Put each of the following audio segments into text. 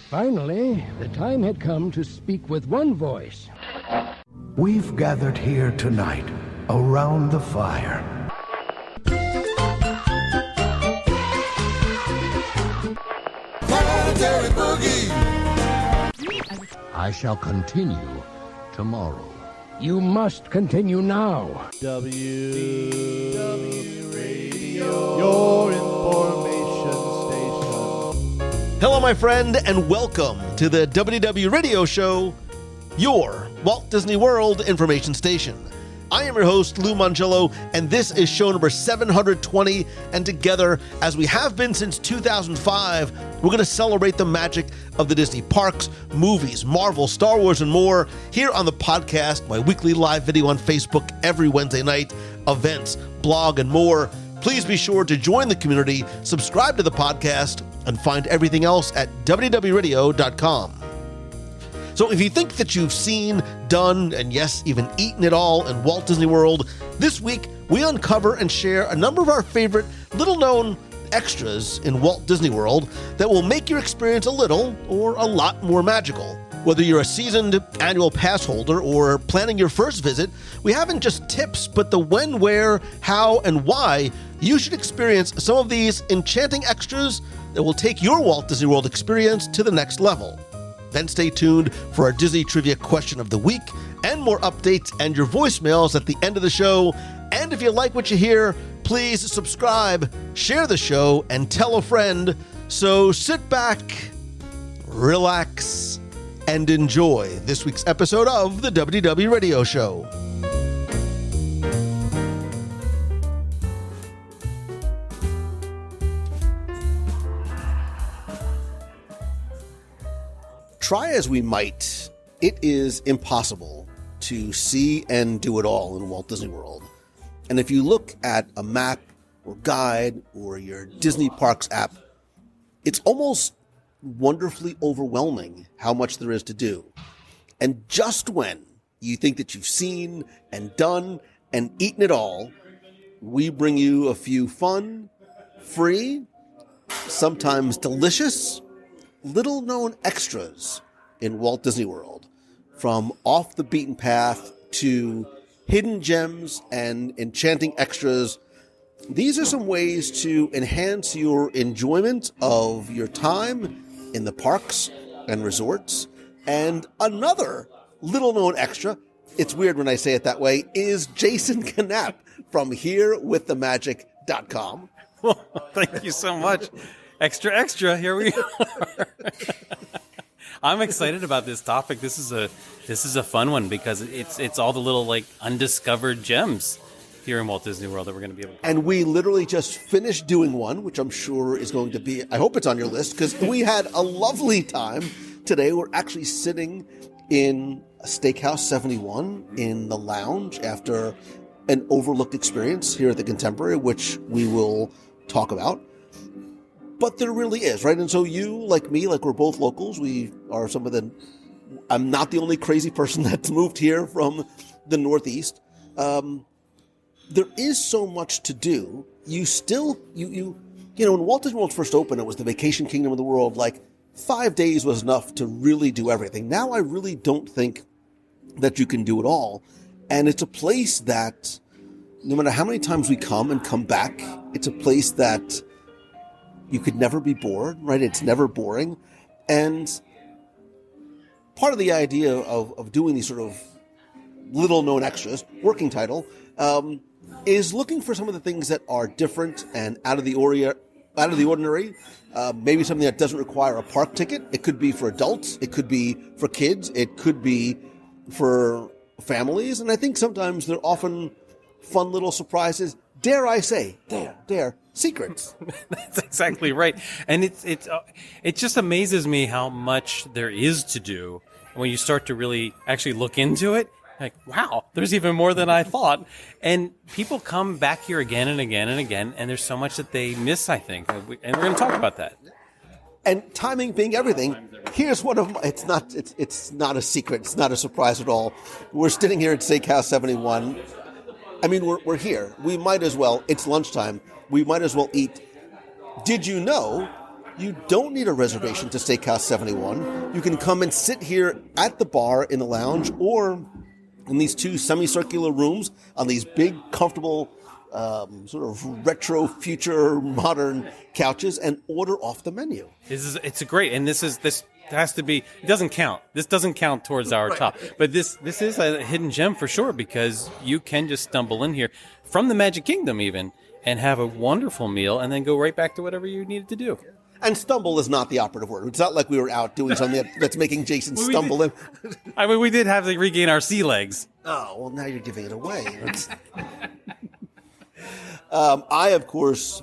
Finally, the time had come to speak with one voice. We've gathered here tonight, around the fire. Planetary Boogie! I shall continue tomorrow. You must continue now. WDW Radio, your information station. Hello, my friend, and welcome to the WDW Radio Show, your Walt Disney World information station. I am your host, Lou Mangello, and this is show number 720, and together, as we have been since 2005, we're going to celebrate the magic of the Disney parks, movies, Marvel, Star Wars, and more here on the podcast, my weekly live video on Facebook every Wednesday night, events, blog, and more. Please be sure to join the community, subscribe to the podcast, and find everything else at www.radio.com. So if you think that you've seen, done, and yes, even eaten it all in Walt Disney World, this week we uncover and share a number of our favorite little-known extras in Walt Disney World that will make your experience a little or a lot more magical. Whether you're a seasoned annual pass holder or planning your first visit, we haven't just tips, but the when, where, how, and why you should experience some of these enchanting extras that will take your Walt Disney World experience to the next level. Then stay tuned for our Disney Trivia Question of the Week and more updates and your voicemails at the end of the show. And if you like what you hear, please subscribe, share the show, and tell a friend. So sit back, relax, and enjoy this week's episode of the WDW Radio Show. Try as we might, it is impossible to see and do it all in Walt Disney World. And if you look at a map or guide or your Disney Parks app, it's almost wonderfully overwhelming how much there is to do. And just when you think that you've seen and done and eaten it all, we bring you a few fun, free, sometimes delicious, little-known extras in Walt Disney World, from off the beaten path to hidden gems and enchanting extras. These are some ways to enhance your enjoyment of your time in the parks and resorts. And another little-known extra, it's weird when I say it that way, is Jason Knapp from HereWithTheMagic.com. Well, thank you so much. Extra, here we are. I'm excited about this topic. This is a fun one because it's all the little like undiscovered gems here in Walt Disney World that we're going to be able to. And we literally just finished doing one, which I'm sure is going to be, I hope it's on your list, because we had a lovely time today. We're actually sitting in Steakhouse 71 in the lounge after an overlooked experience here at the Contemporary, which we will talk about. But there really is, right? And so you, like me, like we're both locals. We are some of the, I'm not the only crazy person that's moved here from the Northeast. There is so much to do. You still, you know, when Walt Disney World first opened, it was the vacation kingdom of the world. Like 5 days was enough to really do everything. Now I really don't think that you can do it all. And it's a place that no matter how many times we come and come back, it's a place that you could never be bored, right? It's never boring. And part of the idea of doing these sort of little-known extras, working title, is looking for some of the things that are different and out of the ordinary. Maybe something that doesn't require a park ticket. It could be for adults. It could be for kids. It could be for families. And I think sometimes they're often fun little surprises. Dare I say, dare. Secrets. That's exactly right. And it just amazes me how much there is to do when you start to really actually look into it. Like, wow, there's even more than I thought. And people come back here again and again and again, and there's so much that they miss, I think. And we're going to talk about that. And timing being everything, here's one of my, it's not a secret. It's not a surprise at all. We're sitting here at Steakhouse 71. I mean, we're here. We might as well, it's lunchtime. We might as well eat. Did you know You don't need a reservation to Steakhouse 71. You can come and sit here at the bar in the lounge or in these two semicircular rooms on these big, comfortable, sort of retro, future, modern couches and order off the menu. It's great, and this has to be. It doesn't count. This doesn't count towards our top, but this is a hidden gem for sure because you can just stumble in here from the Magic Kingdom even and have a wonderful meal, and then go right back to whatever you needed to do. And stumble is not the operative word. It's not like we were out doing something that's making Jason stumble in. I mean, we did have to regain our sea legs. Oh, well, now you're giving it away. I, of course,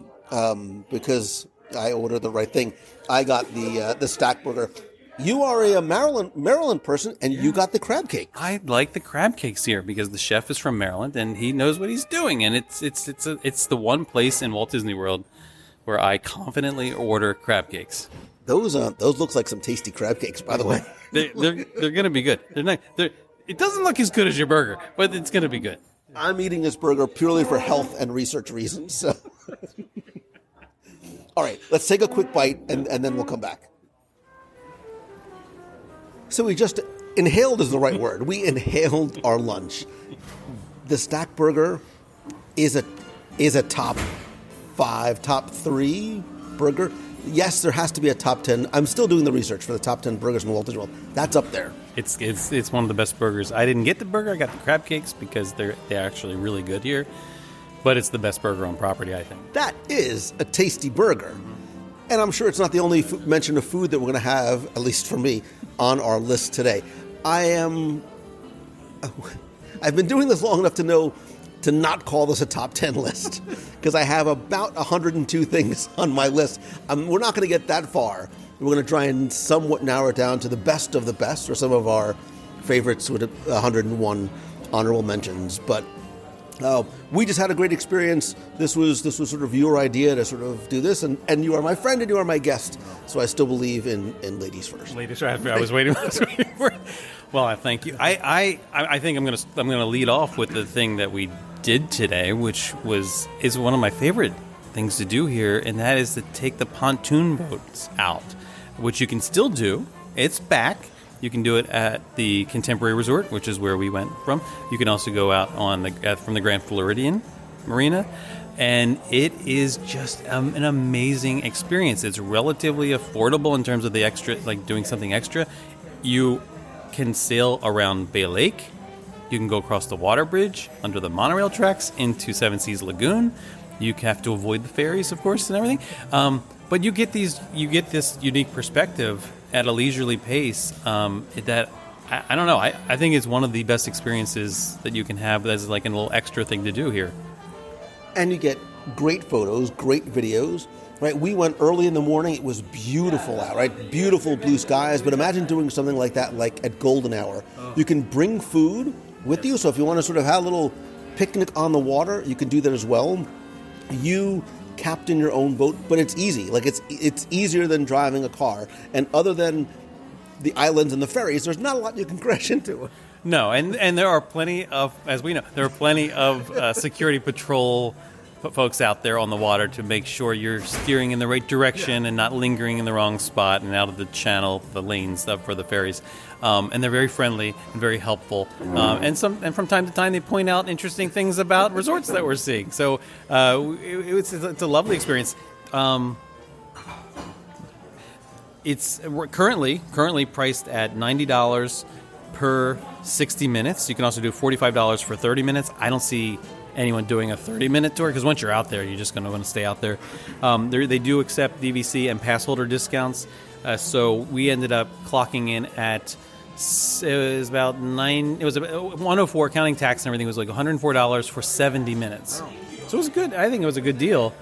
because I ordered the right thing, I got the stack burger. You are a Maryland person, and you got the crab cake. I like the crab cakes here because the chef is from Maryland, and he knows what he's doing. And it's the one place in Walt Disney World where I confidently order crab cakes. Those look like some tasty crab cakes, by the way. They're gonna be good. It doesn't look as good as your burger, but it's gonna be good. I'm eating this burger purely for health and research reasons. So. All right, let's take a quick bite, and then we'll come back. So we just inhaled is the right word. We inhaled our lunch. The stack burger is a top 5, top 3 burger. Yes, there has to be a top 10. I'm still doing the research for the top 10 burgers in Walt Disney World. That's up there. It's one of the best burgers. I didn't get the burger. I got the crab cakes because they're actually really good here. But it's the best burger on property, I think. That is a tasty burger. And I'm sure it's not the only mention of food that we're going to have, at least for me, on our list today. I've been doing this long enough to know to not call this a top 10 list because I have about 102 things on my list. We're not going to get that far. We're going to try and somewhat narrow it down to the best of the best, or some of our favorites with 101 honorable mentions. But we just had a great experience. This was sort of your idea to sort of do this, and you are my friend and you are my guest, so I still believe in ladies first. Ladies first. I was waiting for it. Well, I thank you. I think I'm gonna lead off with the thing that we did today, which is one of my favorite things to do here, and that is to take the pontoon boats out, which you can still do. It's back. You can do it at the Contemporary Resort, which is where we went from. You can also go out from the Grand Floridian Marina, and it is just an amazing experience. It's relatively affordable in terms of the extra, like doing something extra. You can sail around Bay Lake. You can go across the water bridge under the monorail tracks into Seven Seas Lagoon. You have to avoid the ferries, of course, and everything. But you get this unique perspective at a leisurely pace that I don't know. I think it's one of the best experiences that you can have as like a little extra thing to do here. And you get great photos, great videos. Right, we went early in the morning. It was beautiful out, right? Beautiful blue skies. But imagine doing something like that, like at golden hour. You can bring food with you. So if you want to sort of have a little picnic on the water, you can do that as well. You captain your own boat, but it's easy. Like it's easier than driving a car. And other than the islands and the ferries, there's not a lot you can crash into. No, and there are plenty of, as we know, there are plenty of security patrol folks out there on the water to make sure you're steering in the right direction and not lingering in the wrong spot and out of the channel, the lanes for the ferries. And they're very friendly and very helpful. And from time to time they point out interesting things about resorts that we're seeing. So it's a lovely experience. It's currently priced at $90 per 60 minutes. You can also do $45 for 30 minutes. I don't see anyone doing a 30-minute tour because once you're out there, you're just going to want to stay out there. They do accept DVC and pass holder discounts. So we ended up clocking in at it was about $104 counting tax and everything. It was like $104 for 70 minutes. So it was good. I think it was a good deal.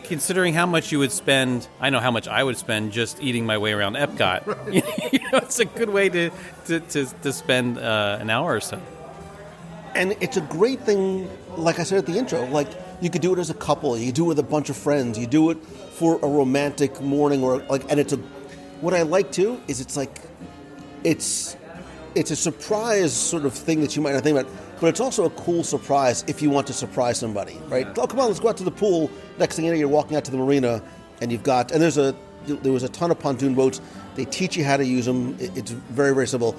Considering how much you would spend, I know how much I would spend just eating my way around Epcot. It's a good way to spend an hour or so. And it's a great thing, like I said at the intro, like you could do it as a couple, you do it with a bunch of friends, you do it for a romantic morning, or like, and what I like too is it's a surprise sort of thing that you might not think about. But it's also a cool surprise if you want to surprise somebody, right? Oh, come on, let's go out to the pool. Next thing you know, you're walking out to the marina, and there's a there was a ton of pontoon boats. They teach you how to use them. It's very, very simple.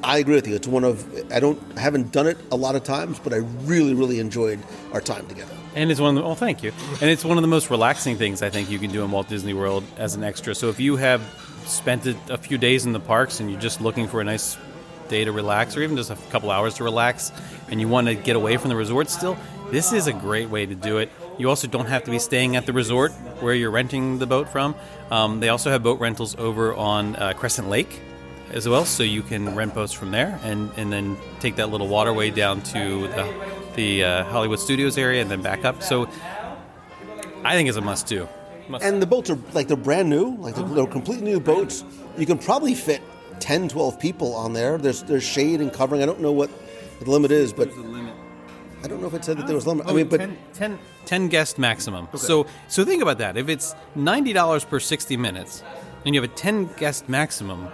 I agree with you. It's haven't done it a lot of times, but I really, really enjoyed our time together. And it's one of the, thank you. And it's one of the most relaxing things I think you can do in Walt Disney World as an extra. So if you have spent a few days in the parks and you're just looking for a nice day to relax, or even just a couple hours to relax, and you want to get away from the resort still, this is a great way to do it. You also don't have to be staying at the resort where you're renting the boat from. They also have boat rentals over on Crescent Lake as well, so you can rent boats from there and then take that little waterway down to the Hollywood Studios area and then back up. So I think it's a must-do. And the boats are they're brand new, they're completely new boats. You can probably fit 10, 12 people on there. There's shade and covering. I don't know what the limit is, but I don't know if it said that there was a limit. But 10 guest maximum. Okay. So think about that. If it's $90 per 60 minutes and you have a 10 guest maximum,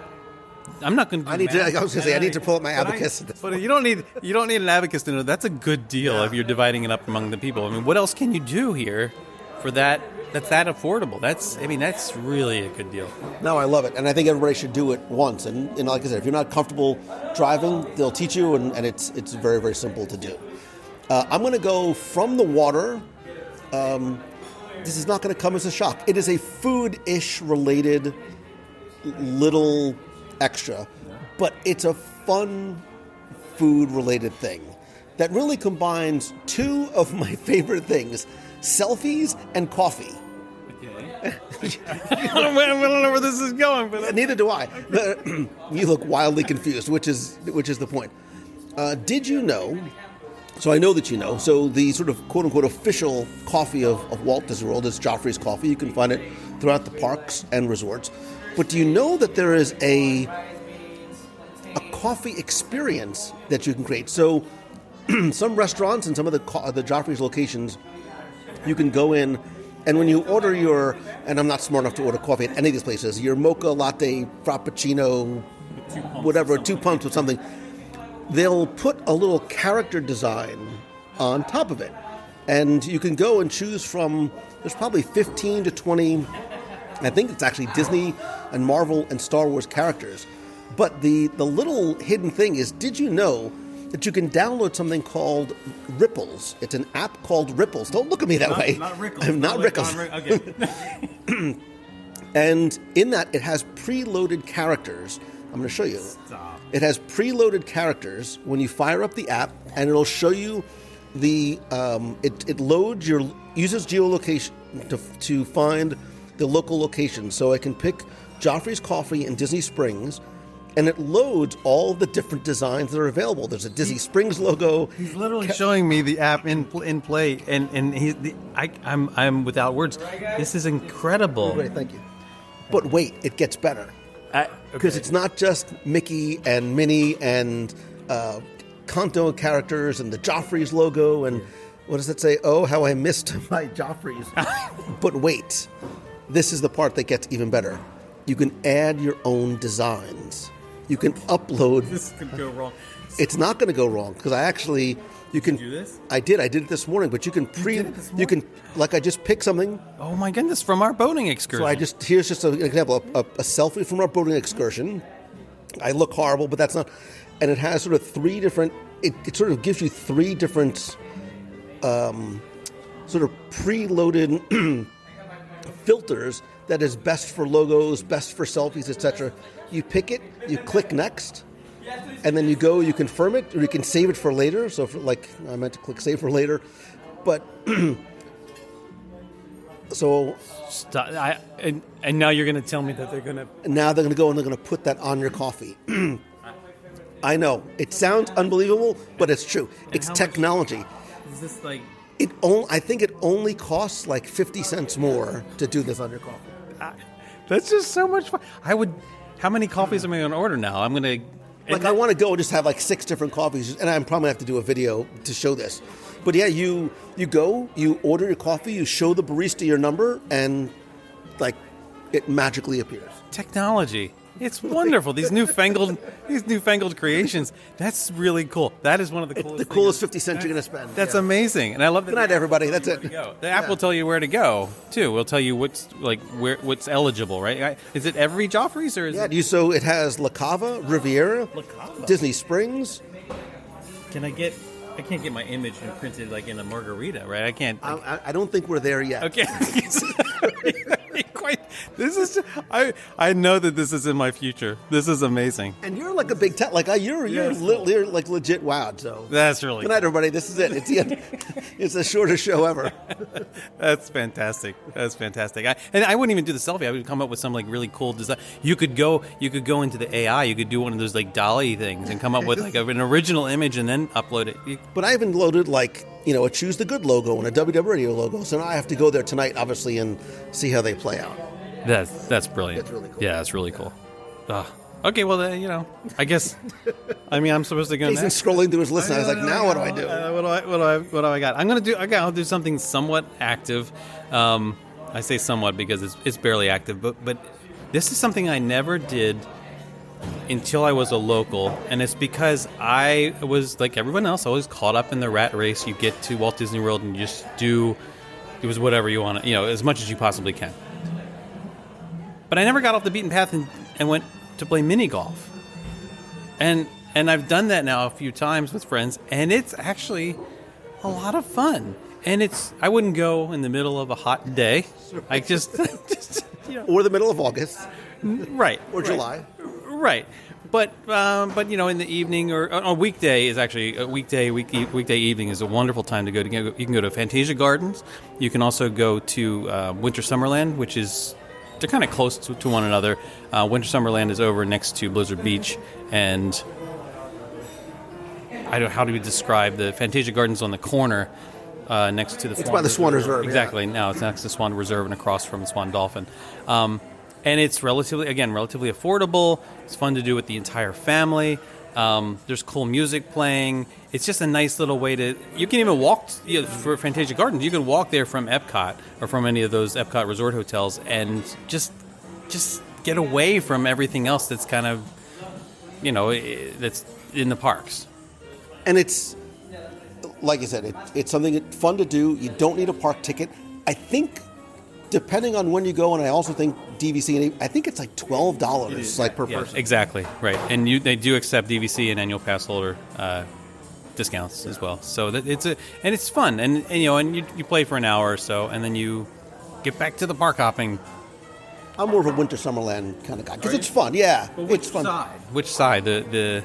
I'm not going to. I was going to say I need to pull up my abacus. But you don't need an abacus to know that's a good deal if you're dividing it up among the people. I mean, what else can you do here for that? That's that affordable. That's really a good deal. No, I love it, and I think everybody should do it once. And like I said, if you're not comfortable driving, they'll teach you, and it's very, very simple to do. I'm going to go from the water. This is not going to come as a shock. It is a food-ish related little extra, but it's a fun food-related thing that really combines two of my favorite things: selfies and coffee. I don't know where this is going, but neither do I. You look wildly confused, which is the point. Did you know? So I know that you know. So the sort of quote unquote official coffee of Walt Disney World is Joffrey's Coffee. You can find it throughout the parks and resorts. But do you know that there is a coffee experience that you can create? So some restaurants and some of the Joffrey's locations, you can go in, and when you order and I'm not smart enough to order coffee at any of these places, your mocha, latte, frappuccino, whatever, 2 pumps or something, they'll put a little character design on top of it. And you can go and choose from, there's probably 15 to 20, I think it's actually Disney and Marvel and Star Wars characters. But the little hidden thing is, did you know that you can download something called Ripples? It's an app called Ripples. Don't look at me that way. Not Rickles. I'm not Rickles. Okay. And in that, it has preloaded characters. I'm going to show you. Stop. It has preloaded characters when you fire up the app, and it'll show you it loads uses geolocation to find the local location. So I can pick Joffrey's Coffee in Disney Springs, and it loads all the different designs that are available. There's a Disney Springs logo. He's literally showing me the app in play, and I'm without words. This is incredible. Great, thank you. But wait, it gets better. Because it's not just Mickey and Minnie and Kanto characters and the Joffrey's logo and what does it say? Oh, how I missed my Joffrey's. But wait, this is the part that gets even better. You can add your own designs. You can upload. This could go wrong. It's not going to go wrong because you can do this? I did it this morning, but you can I just pick something. Oh my goodness, from our boating excursion. So here's just an example, a selfie from our boating excursion. I look horrible, but that's not, and it has sort of three different, it sort of gives you three different sort of preloaded filters that is best for logos, best for selfies, etc. You pick it, you click next, and then you confirm it, or you can save it for later. So I meant to click save for later, but so stop. And now you're going to tell me that they're going to. Now they're going to go and they're going to put that on your coffee. I know it sounds unbelievable, but it's true. It's technology. Is this like? I think it only costs like 50 cents more to do this on your coffee. That's just so much fun. How many coffees am I going to order now? I'm going to. I want to go and just have like 6 different coffees, and I'm probably have to do a video to show this. But yeah, you go, you order your coffee, you show the barista your number, and like it magically appears. Technology. It's wonderful. These newfangled creations. That's really cool. That is one of the coolest. The coolest 50 cents you're going to spend. That's amazing, and I love that. Good night, everybody. That's it. The app will tell you where to go too. We'll tell you what's eligible, right? Is it every Joffrey's or is it? So it has La Cava, Riviera, Disney Springs. I can't get my image printed like in a margarita, right? I can't. I don't think we're there yet. Okay. This is. I know that this is in my future. This is amazing. And you're like a big you're like legit wowed. So that's really. Good night, everybody. This is it. It's the end. It's the shortest show ever. That's fantastic. And I wouldn't even do the selfie. I would come up with some like really cool design. You could go into the AI. You could do one of those like DALL-E things and come up with like an original image and then upload it. But I even loaded like a Choose the Good logo and a WW Radio logo. So now I have to go there tonight, obviously, and see how they play out. That's brilliant. It's really cool. Yeah, that's really cool. Okay, well, I guess. I'm supposed to go. He's scrolling through his list. And I was like, now what do I do? What do I got? I'll do something somewhat active. I say somewhat because it's barely active, but this is something I never did until I was a local, and it's because I was like everyone else, always caught up in the rat race. You get to Walt Disney World and you just do whatever you want, as much as you possibly can. But I never got off the beaten path and went to play mini golf. And I've done that now a few times with friends, and it's actually a lot of fun. And I wouldn't go in the middle of a hot day. I just or the middle of August. Right. Or July. Right. But in the evening or a weekday is actually a weekday evening is a wonderful time to go. You can go to Fantasia Gardens. You can also go to Winter Summerland, which is they're kind of close to one another. Winter Summerland is over next to Blizzard Beach, and how do we describe the Fantasia Gardens on the corner next to the. It's by the Swan Reserve. Exactly. Yeah. Now it's next to Swan Reserve and across from Swan Dolphin. And it's relatively affordable. It's fun to do with the entire family. There's cool music playing. It's just a nice little way to. You can even walk for Fantasia Gardens. You can walk there from Epcot or from any of those Epcot resort hotels, and just get away from everything else that's kind of, that's in the parks. And it's like I said, it's something fun to do. You don't need a park ticket. I think. Depending on when you go, and I also think DVC, I think it's like $12 per person. Exactly, right. And they do accept DVC and annual pass holder discounts as well. So it's fun, and you play for an hour or so, and then you get back to the park hopping. I'm more of a Winter Summerland kind of guy because it's fun. Yeah, it's fun. Which side? The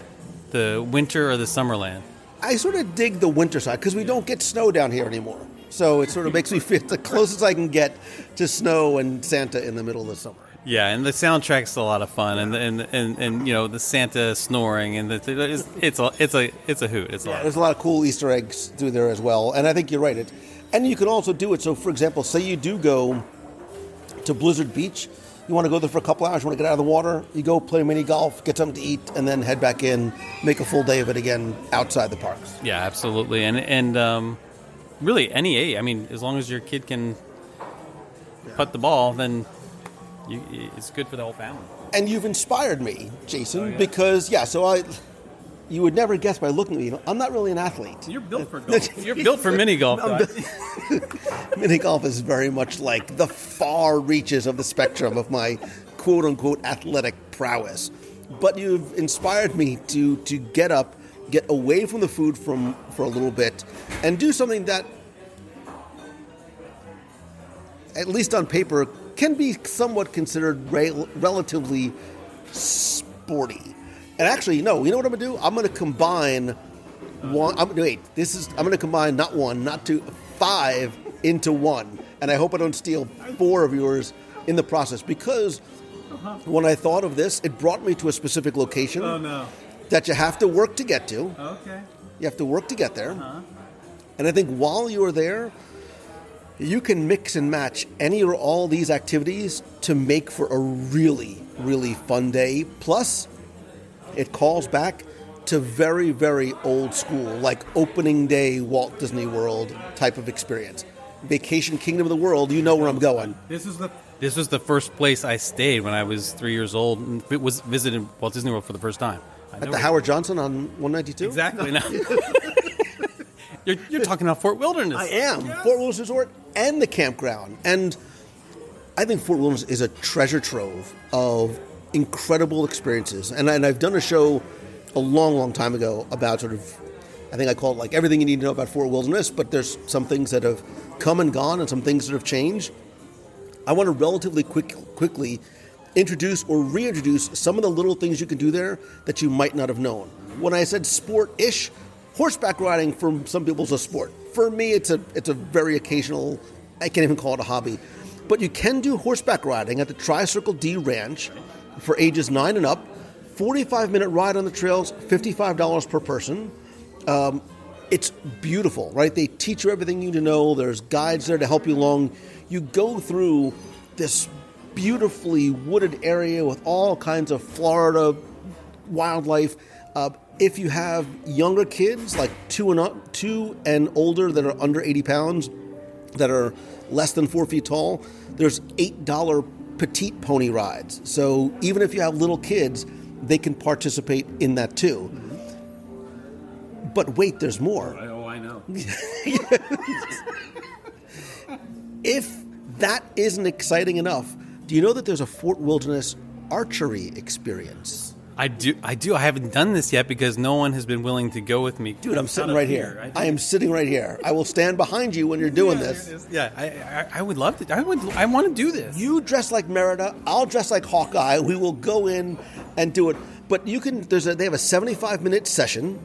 winter or the Summerland? I sort of dig the winter side because we don't get snow down here anymore. So it sort of makes me feel the closest I can get to snow and Santa in the middle of the summer. Yeah, and the soundtrack's a lot of fun, and the Santa snoring, and it's a hoot. It's a lot. There's a lot of cool Easter eggs through there as well, and I think you're right. And you can also do it. So, for example, say you do go to Blizzard Beach, you want to go there for a couple hours, you want to get out of the water, you go play mini golf, get something to eat, and then head back in, make a full day of it again outside the parks. Yeah, absolutely, and really, any age. I mean, as long as your kid can putt the ball, then it's good for the whole family. And you've inspired me, Jason, because, you would never guess by looking at me, I'm not really an athlete. You're built for golf. You're built for mini golf. Mini golf is very much like the far reaches of the spectrum of my quote-unquote athletic prowess. But you've inspired me to get up, get away from the food for a little bit, and do something that, at least on paper, can be somewhat considered relatively sporty. And actually, no, you know what I'm going to do? I'm going to combine I'm going to combine not one, not two, 5 into one. And I hope I don't steal 4 of yours in the process, because when I thought of this, it brought me to a specific location. Oh, no. That you have to work to get to. Okay. You have to work to get there. Uh-huh. And I think while you're there, you can mix and match any or all these activities to make for a really, really fun day. Plus, it calls back to very, very old school, like opening day Walt Disney World type of experience. Vacation Kingdom of the World, you know where I'm going. This is the This was the first place I stayed when I was 3 years old and it was visited Walt Disney World for the first time. At the Howard Johnson on 192? Exactly. No. You're talking about Fort Wilderness. I am. Yes. Fort Wilderness Resort and the campground. And I think Fort Wilderness is a treasure trove of incredible experiences. And I've done a show a long, long time ago about sort of, I think I call it like everything you need to know about Fort Wilderness, but there's some things that have come and gone and some things that have changed. I want to relatively quickly introduce or reintroduce some of the little things you can do there that you might not have known. When I said sport-ish, horseback riding for some people is a sport. For me, it's a very occasional, I can't even call it a hobby. But you can do horseback riding at the Tri-Circle D Ranch for ages 9 and up. 45-minute ride on the trails, $55 per person. It's beautiful, right? They teach you everything you need to know. There's guides there to help you along. You go through this beautifully wooded area with all kinds of Florida wildlife. If you have younger kids, like 2 and older that are under 80 pounds, that are less than 4 feet tall, there's $8 petite pony rides. So even if you have little kids, they can participate in that too. But wait, there's more. Oh, I know. If that isn't exciting enough, do you know that there's a Fort Wilderness archery experience? I do. I haven't done this yet because no one has been willing to go with me. Dude, I'm sitting right here. I am sitting right here. I will stand behind you when you're doing this. Yeah, I would love to. I want to do this. You dress like Merida. I'll dress like Hawkeye. We will go in and do it. But you can. They have a 75-minute session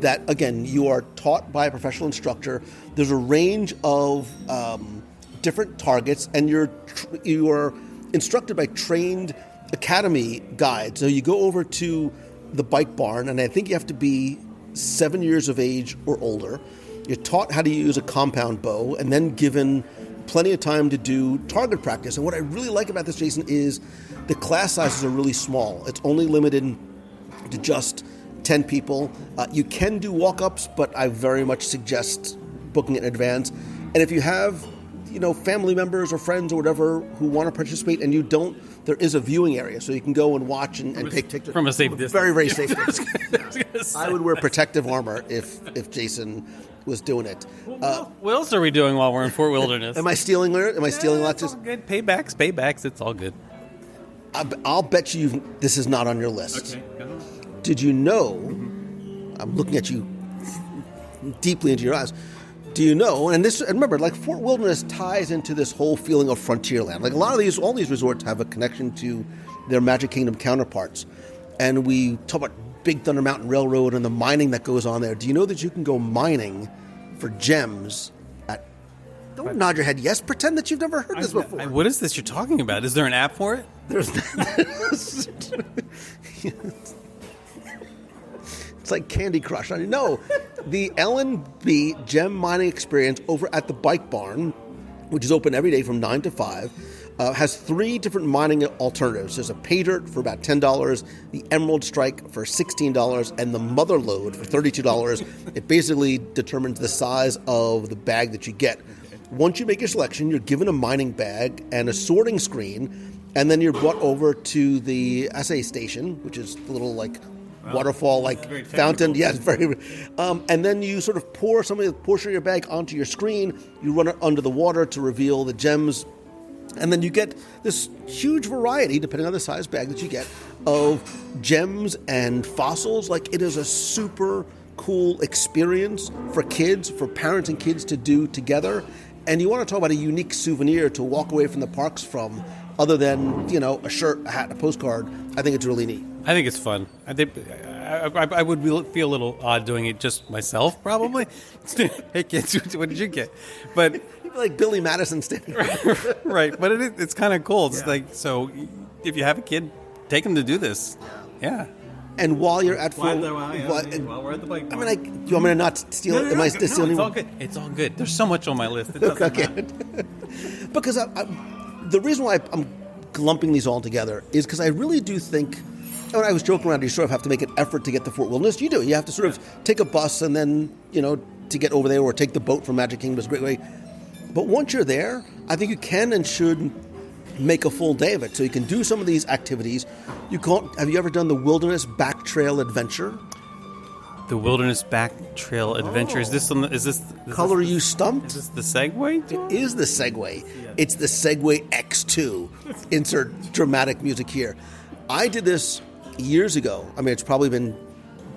that, again, you are taught by a professional instructor. There's a range of different targets, and you are instructed by trained academy guides. So you go over to the bike barn, and I think you have to be 7 years of age or older. You're taught how to use a compound bow, and then given plenty of time to do target practice. And what I really like about this, Jason, is the class sizes are really small. It's only limited to just 10 people. You can do walk-ups, but I very much suggest booking it in advance. And if you have, family members or friends or whatever who want to participate and you don't, there is a viewing area, so you can go and watch and take pictures. From a safe distance. Very, very safe distance. I would wear protective armor if Jason was doing it. What else are we doing while we're in Fort Wilderness? Am I stealing lots? It's all good. Paybacks. It's all good. I'll bet you this is not on your list. Okay. Did you know? I'm looking at you deeply into your eyes. Do you know? And remember, like Fort Wilderness ties into this whole feeling of Frontierland. Like all these resorts have a connection to their Magic Kingdom counterparts. And we talk about Big Thunder Mountain Railroad and the mining that goes on there. Do you know that you can go mining for gems at... Don't nod your head yes. Pretend that you've never heard this before. What is this you're talking about? Is there an app for it? It's like Candy Crush. No, the L&B Gem Mining Experience over at the Bike Barn, which is open every day from 9 to 5, has 3 different mining alternatives. There's a pay dirt for about $10, the Emerald Strike for $16, and the Mother Lode for $32. It basically determines the size of the bag that you get. Once you make your selection, you're given a mining bag and a sorting screen, and then you're brought over to the assay station, which is the little waterfall fountain. Yeah, it's very. And then you sort of pour some of the portion of your bag onto your screen. You run it under the water to reveal the gems. And then you get this huge variety, depending on the size bag that you get, of gems and fossils. Like, it is a super cool experience for kids, for parents and kids to do together. And you want to talk about a unique souvenir to walk away from the parks from, other than, a shirt, a hat, a postcard. I think it's really neat. I think it's fun. I think I would feel a little odd doing it just myself, probably. Hey, kids, what did you get? But you'd be like Billy Madison standing right, but it's kind of cool. It's so if you have a kid, take them to do this. Yeah. And while you're at while we're at the bike barn. Do you want me to not steal it? Am I stealing? It's all good. It's all good. There's so much on my list. It doesn't matter. Because the reason why I'm lumping these all together is because I really do think, when I was joking around, you sort of have to make an effort to get to Fort Wilderness. You do. You have to sort of take a bus and then, to get over there, or take the boat from Magic Kingdom is a great way. But once you're there, I think you can and should make a full day of it. So you can do some of these activities. Have you ever done the Wilderness Back Trail Adventure? The Wilderness Back Trail Adventure. Is this Color You Stumped? Is this the Segway? It is the Segway. It's the Segway X2. Insert dramatic music here. I did this years ago. I mean, it's probably been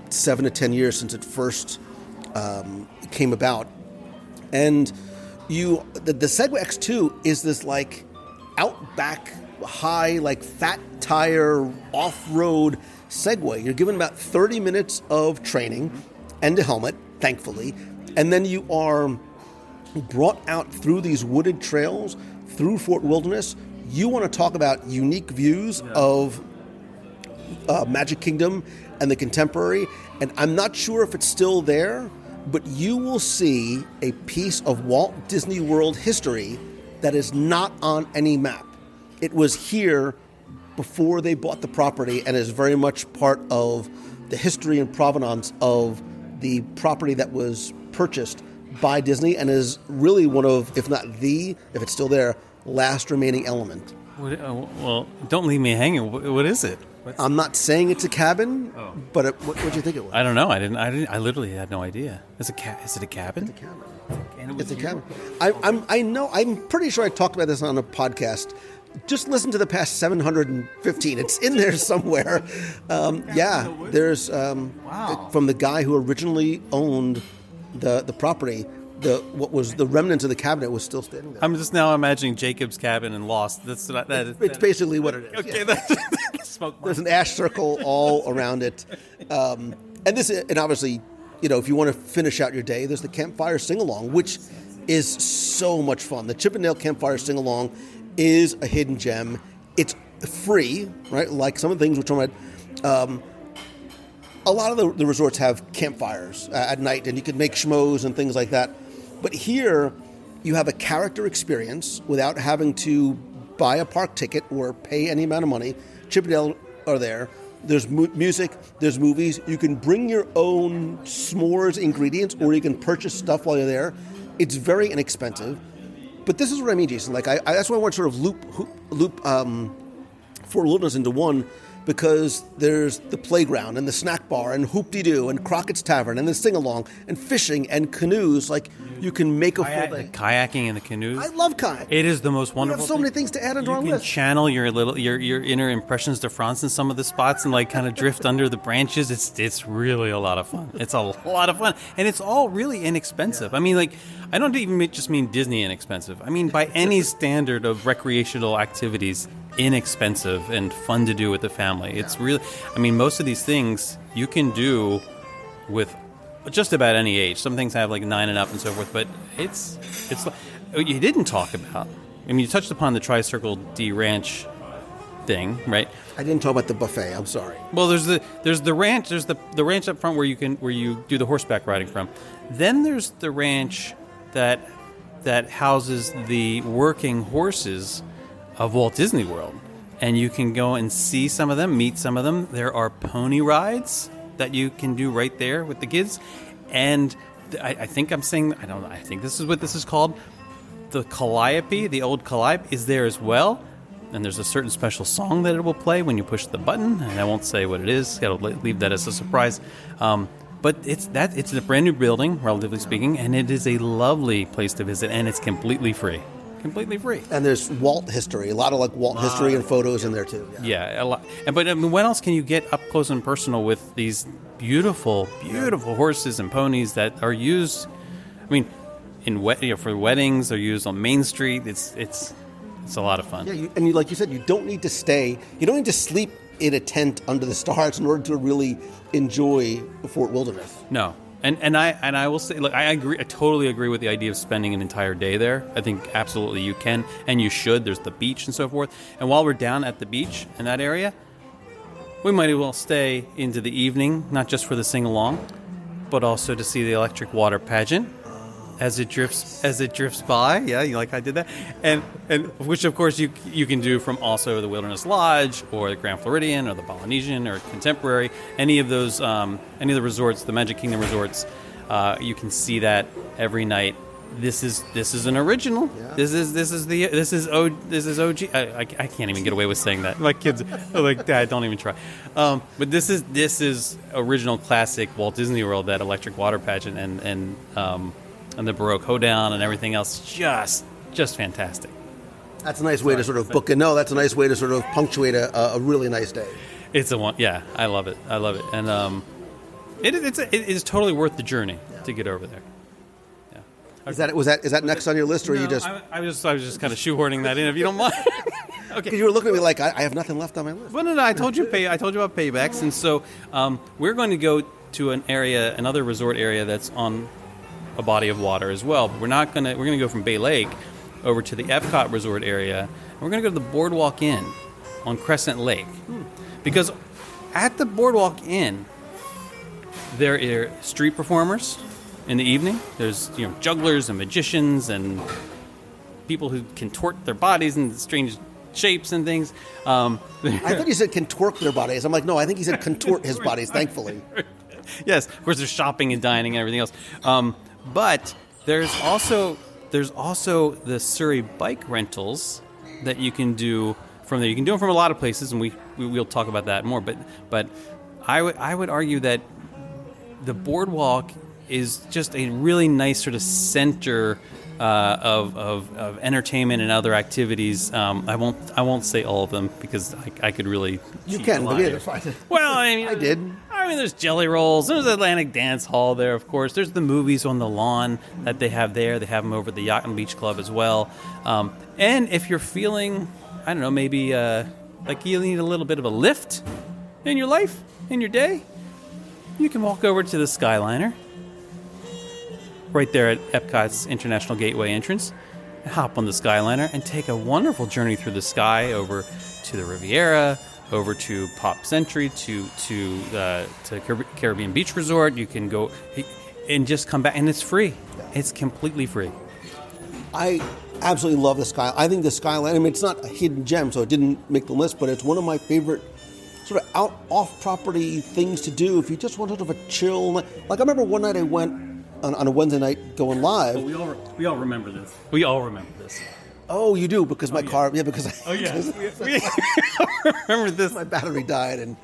7 to 10 years since it first came about. And the Segway X2 is this like outback, high, like fat tire, off-road Segway. You're given about 30 minutes of training and a helmet, thankfully, and then you are brought out through these wooded trails through Fort Wilderness. You want to talk about unique views of Magic Kingdom and the Contemporary, and I'm not sure if it's still there, but you will see a piece of Walt Disney World history that is not on any map. It was here before they bought the property and is very much part of the history and provenance of the property that was purchased by Disney and is really one of, if not the, if it's still there, last remaining element. Well, don't leave me hanging. What is it? I'm not saying it's a cabin, but what do you think it was? I don't know. I literally had no idea. Is it a cabin? It's a cabin. It's a cabin. I know. I'm pretty sure I talked about this on a podcast. Just listen to the past 715. It's in there somewhere. There's from the guy who originally owned the property. What was the remnants of the cabinet was still standing there. I'm just now imagining Jacob's cabin and Lost. It's basically what it is. Okay, yeah. There's an ash circle all around it, and obviously, if you want to finish out your day, there's the campfire sing-along, which is so much fun. The Chip 'n Dale Campfire Sing-along is a hidden gem. It's free, right? Like some of the things we're talking about. A lot of the resorts have campfires at night, and you can make schmoes and things like that. But here, you have a character experience without having to buy a park ticket or pay any amount of money. Chip 'n Dale are there. There's music, there's movies. You can bring your own s'mores ingredients, or you can purchase stuff while you're there. It's very inexpensive. But this is what I mean, Jason. Like that's why I want to sort of loop Fort Wilderness into one, because there's the playground and the snack bar and Hoop-de-Doo and Crockett's Tavern and the sing-along and fishing and canoes. Like, you can make a full day. Kayaking in the canoes. I love kayaking. It is the most wonderful We have so many things to add into our list. You can channel your inner impressions de France in some of the spots and like kind of drift under the branches. It's really a lot of fun. It's a lot of fun. And it's all really inexpensive. I mean, like, I don't even just mean Disney inexpensive. I mean, by any standard of recreational activities, inexpensive and fun to do with the family. It's really, I mean, most of these things you can do with just about any age. Some things have like 9 and up and so forth, but it's you didn't talk about. I mean, you touched upon the Tri-Circle D Ranch thing, right? I didn't talk about the buffet. I'm sorry. Well, there's the ranch. There's the ranch up front where you do the horseback riding from. Then there's the ranch that houses the working horses of Walt Disney World, and you can go and see some of them, meet some of them. There are pony rides that you can do right there with the kids, and I think I'm saying, I don't know, I think this is what this is called. The Calliope, the old Calliope, is there as well, and there's a certain special song that it will play when you push the button, and I won't say what it is. I'll leave that as a surprise. But it's a brand new building, relatively speaking, and it is a lovely place to visit, and it's completely free. Completely free. And there's Walt history, a lot of like Walt history and photos in there too. Yeah, a lot. But I mean, when else can you get up close and personal with these beautiful, beautiful horses and ponies that are used? I mean, for weddings, they're used on Main Street. It's a lot of fun. Yeah, and like you said, you don't need to stay. You don't need to sleep in a tent under the stars in order to really enjoy Fort Wilderness. No. And I will say, look, I agree. I totally agree with the idea of spending an entire day there. I think absolutely you can, and you should. There's the beach and so forth. And while we're down at the beach in that area, we might as well stay into the evening, not just for the sing-along, but also to see the electric water pageant as it drifts by. Yeah, like I did that, and which of course you can do from also the Wilderness Lodge or the Grand Floridian or the Polynesian or Contemporary, any of those, any of the resorts, the Magic Kingdom resorts. You can see that every night this is an original. Yeah. This is OG. I can't even get away with saying that. My kids are like, Dad, don't even try. But this is original classic Walt Disney World, that electric water pageant and the Baroque hoedown and everything else. Just fantastic. That's a nice way to sort of book it. No, that's a nice way to sort of punctuate a really nice day. It's a one. Yeah, I love it. And it is totally worth the journey to get over there. Is that next on your list, or No, you just I was just kind of shoehorning that in, if you don't mind. Okay. because you were looking at me like I have nothing left on my list? Well, no. I told you about paybacks, and so we're going to go to another resort area that's on a body of water as well. But we're going to go from Bay Lake over to the Epcot Resort area, and we're going to go to the Boardwalk Inn on Crescent Lake, because at the Boardwalk Inn there are street performers. In the evening, there's jugglers and magicians and people who contort their bodies in strange shapes and things. I thought you said contort their bodies. I'm like, no, I think he said contort his bodies, thankfully. Yes, of course, there's shopping and dining and everything else. But there's also the Surrey bike rentals that you can do from there. You can do them from a lot of places, and we'll talk about that more. But I would argue that the boardwalk is just a really nice sort of center of entertainment and other activities. I won't say all of them because I could really. You can, but yeah, fine. Well, I mean, I did. I mean, there's Jelly Rolls. There's Atlantic Dance Hall there, of course. There's the movies on the lawn that they have there. They have them over at the Yacht and Beach Club as well. And if you're feeling, I don't know, maybe like you need a little bit of a lift in your life, in your day, you can walk over to the Skyliner. Right there at Epcot's International Gateway entrance, hop on the Skyliner and take a wonderful journey through the sky over to the Riviera, over to Pop Century, to Caribbean Beach Resort. You can go and just come back, and it's free. It's completely free. I absolutely love the Sky. I think the Skyliner, I mean, it's not a hidden gem, so it didn't make the list, but it's one of my favorite sort of off-property things to do if you just want sort of a chill night. Like, I remember one night I went on a Wednesday night going live. Oh, we all remember this. We all remember this. Oh, you do, because my car, yeah, because we remember this. My battery died, and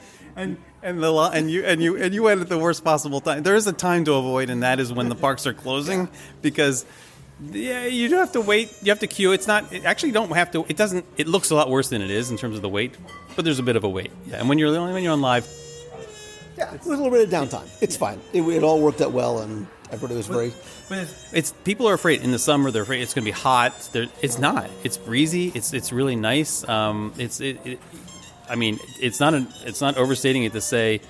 you went at the worst possible time. There is a time to avoid, and that is when the parks are closing, because you do have to wait. You have to queue. It don't have to. It doesn't. It looks a lot worse than it is in terms of the wait, but there's a bit of a wait. Yeah, and when you're on live, yeah, it was a little bit of downtime. It's fine. It all worked out well, and everybody was very. But it's people are afraid in the summer. They're afraid it's going to be hot. It's not. It's breezy. It's really nice. I mean, it's not overstating it to say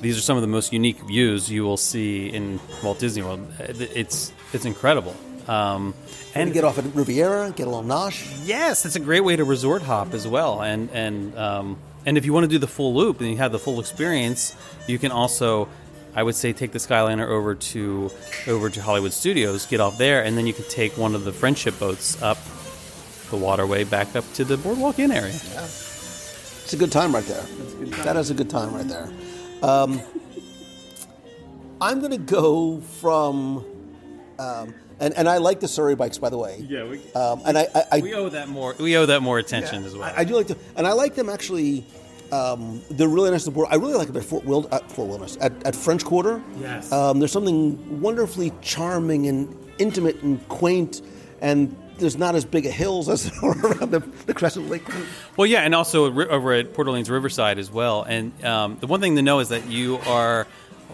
these are some of the most unique views you will see in Walt Disney World. It's incredible. And get off at Riviera, get a little nosh. Yes, it's a great way to resort hop as well. And if you want to do the full loop and you have the full experience, you can also, I would say, take the Skyliner over to Hollywood Studios, get off there, and then you can take one of the friendship boats up the waterway back up to the Boardwalk Inn area. Yeah. It's a good time right there. That is a good time right there. I'm going to go from, and I like the Surrey bikes, by the way. Yeah, we owe that more. We owe that more attention as well. I do like them, and I like them actually. They're really nice to board. I really like them at Fort Wilderness at French Quarter. Yes. There's something wonderfully charming and intimate and quaint, and there's not as big a hills as there are around the Crescent Lake. Well, yeah, and also over at Port Orleans Riverside as well. And the one thing to know is that you are,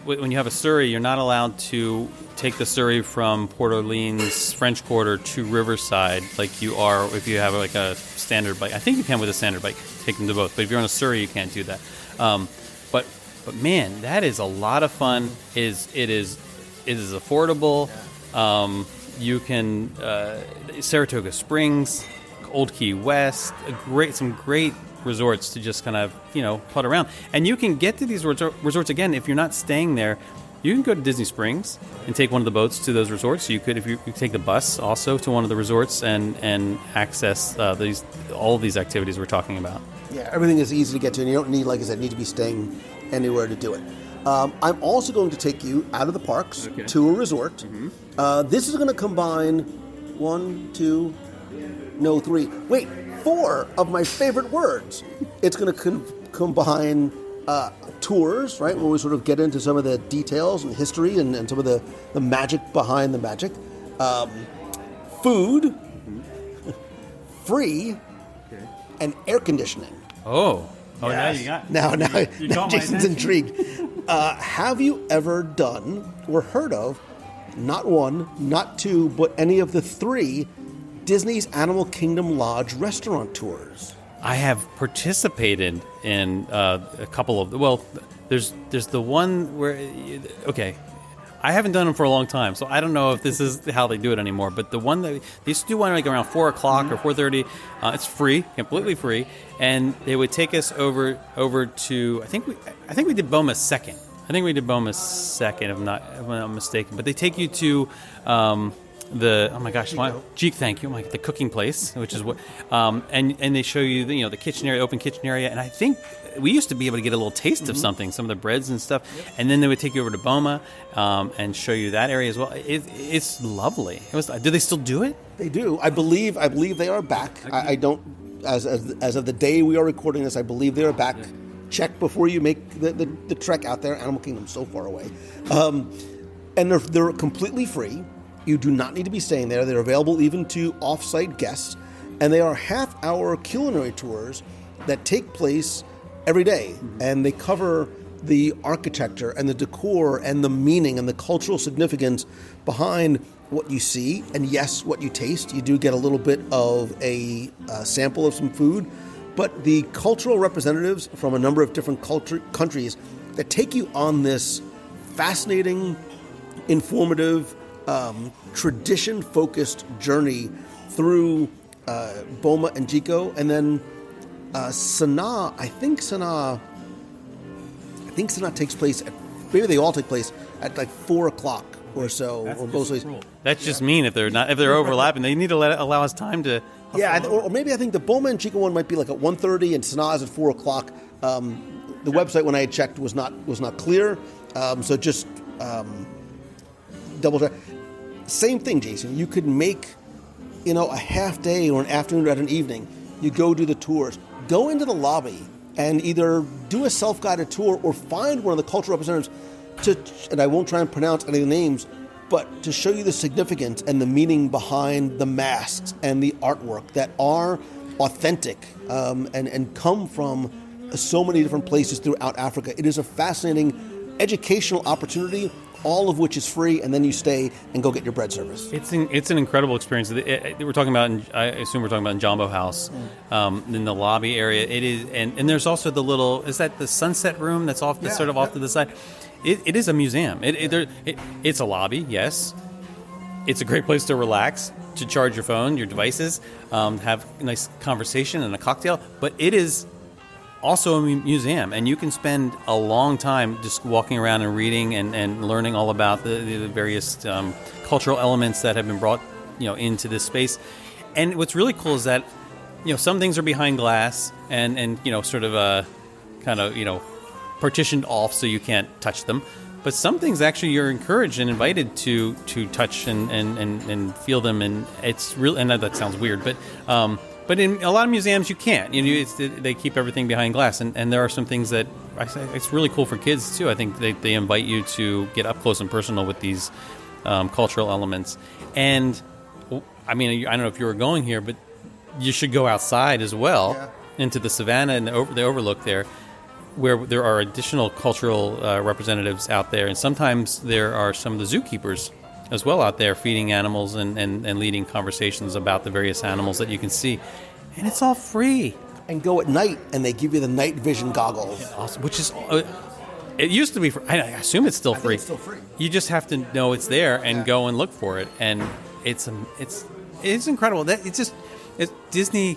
when you have a Surrey, you're not allowed to take the Surrey from Port Orleans French Quarter to Riverside like you are if you have like a standard bike. I think you can with a standard bike, take them to both. But if you're on a Surrey, you can't do that. But man, that is a lot of fun. It is affordable. You can Saratoga Springs, Old Key West, some great resorts to just kind of put around, and you can get to these resorts again if you're not staying there. You can go to Disney Springs and take one of the boats to those resorts. You could, if you take the bus also to one of the resorts and access all of these activities we're talking about. Yeah, everything is easy to get to, and you don't need, like I said, need to be staying anywhere to do it. I'm also going to take you out of the parks to a resort This is going to combine 4 of my favorite words. It's going to combine tours, right, where we sort of get into some of the details and history and some of the magic behind the magic. Food, free, and air conditioning. Oh, Yes. now you got. Now Jason's intrigued. Have you ever done or heard of, not 1, not 2, but any of the 3 Disney's Animal Kingdom Lodge restaurant tours? I have participated in a couple of. Well, there's the one where. Okay, I haven't done them for a long time, so I don't know if this is how they do it anymore. But the one that they used to do one like around 4 o'clock or 4:30. It's free, completely free, and they would take us over to. I think we did Boma second. if I'm not mistaken. But they take you to. Thank you, the cooking place, which is what, and they show you the kitchen area, open kitchen area, and I think we used to be able to get a little taste of something, some of the breads and stuff, and then they would take you over to Boma and show you that area as well. It's lovely. Do they still do it? They do. I believe they are back. I don't, as of the day we are recording this, I believe they are back. Yeah. Check before you make the trek out there. Animal Kingdom's so far away, and they're completely free. You do not need to be staying there. They're available even to off-site guests, and they are half-hour culinary tours that take place every day, and they cover the architecture and the decor and the meaning and the cultural significance behind what you see, and yes, what you taste. You do get a little bit of a sample of some food, but the cultural representatives from a number of different countries that take you on this fascinating, informative, tradition-focused journey through Boma and Jiko, and then Sanaa. I think Sanaa takes place maybe they all take place at like 4 o'clock or so, or both ways. That's just mean if they're overlapping. They need to allow us time to. Yeah, or maybe I think the Boma and Jiko one might be like at 1:30 and Sanaa is at 4 o'clock. The website when I had checked was not clear, so just double check. Same thing, Jason. You could make, a half day or an afternoon or an evening. You go do the tours. Go into the lobby and either do a self-guided tour or find one of the cultural representatives and I won't try and pronounce any of the names, but to show you the significance and the meaning behind the masks and the artwork that are authentic and come from so many different places throughout Africa. It is a fascinating educational opportunity, all of which is free, and then you stay and go get your bread service. It's an incredible experience. We're talking about, I assume we're talking about in Jambo House, in the lobby area. It is, and there's also the little, is that the sunset room that's off to the side? It is a museum. It's a lobby, yes. It's a great place to relax, to charge your phone, your devices, have a nice conversation and a cocktail, but it is also a museum, and you can spend a long time just walking around and reading and learning all about the various cultural elements that have been brought into this space. And what's really cool is that some things are behind glass and sort of partitioned off so you can't touch them, but some things actually you're encouraged and invited to touch and feel them, and it's really, and that sounds weird, but in a lot of museums, you can't. They keep everything behind glass, and there are some things that it's really cool for kids too. I think they invite you to get up close and personal with these cultural elements. And I mean, I don't know if you were going here, but you should go outside as well into the savannah and the overlook there, where there are additional cultural representatives out there, and sometimes there are some of the zookeepers as well out there feeding animals and leading conversations about the various animals that you can see. And it's all free. And go at night, and they give you the night vision goggles. Yeah, awesome. Which is, it used to be free. I assume it's still free. It's still free. You just have to know it's there and go and look for it. And it's incredible. Disney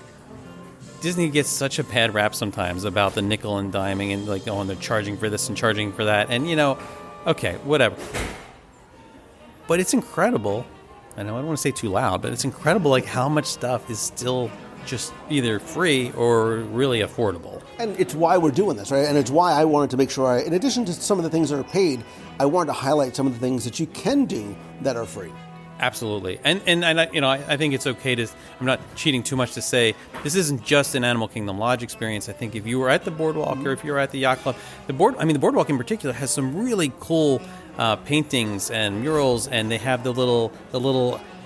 gets such a bad rap sometimes about the nickel and diming and they're charging for this and charging for that. And, okay, whatever. But it's incredible. I know I don't want to say too loud, but it's incredible how much stuff is still just either free or really affordable. And it's why we're doing this, right? And it's why I wanted to make sure, in addition to some of the things that are paid, I wanted to highlight some of the things that you can do that are free. Absolutely, and I think it's okay to. I'm not cheating too much to say this isn't just an Animal Kingdom Lodge experience. I think if you were at the Boardwalk or if you were at the Yacht Club, the Boardwalk in particular has some really cool paintings and murals, and they have the little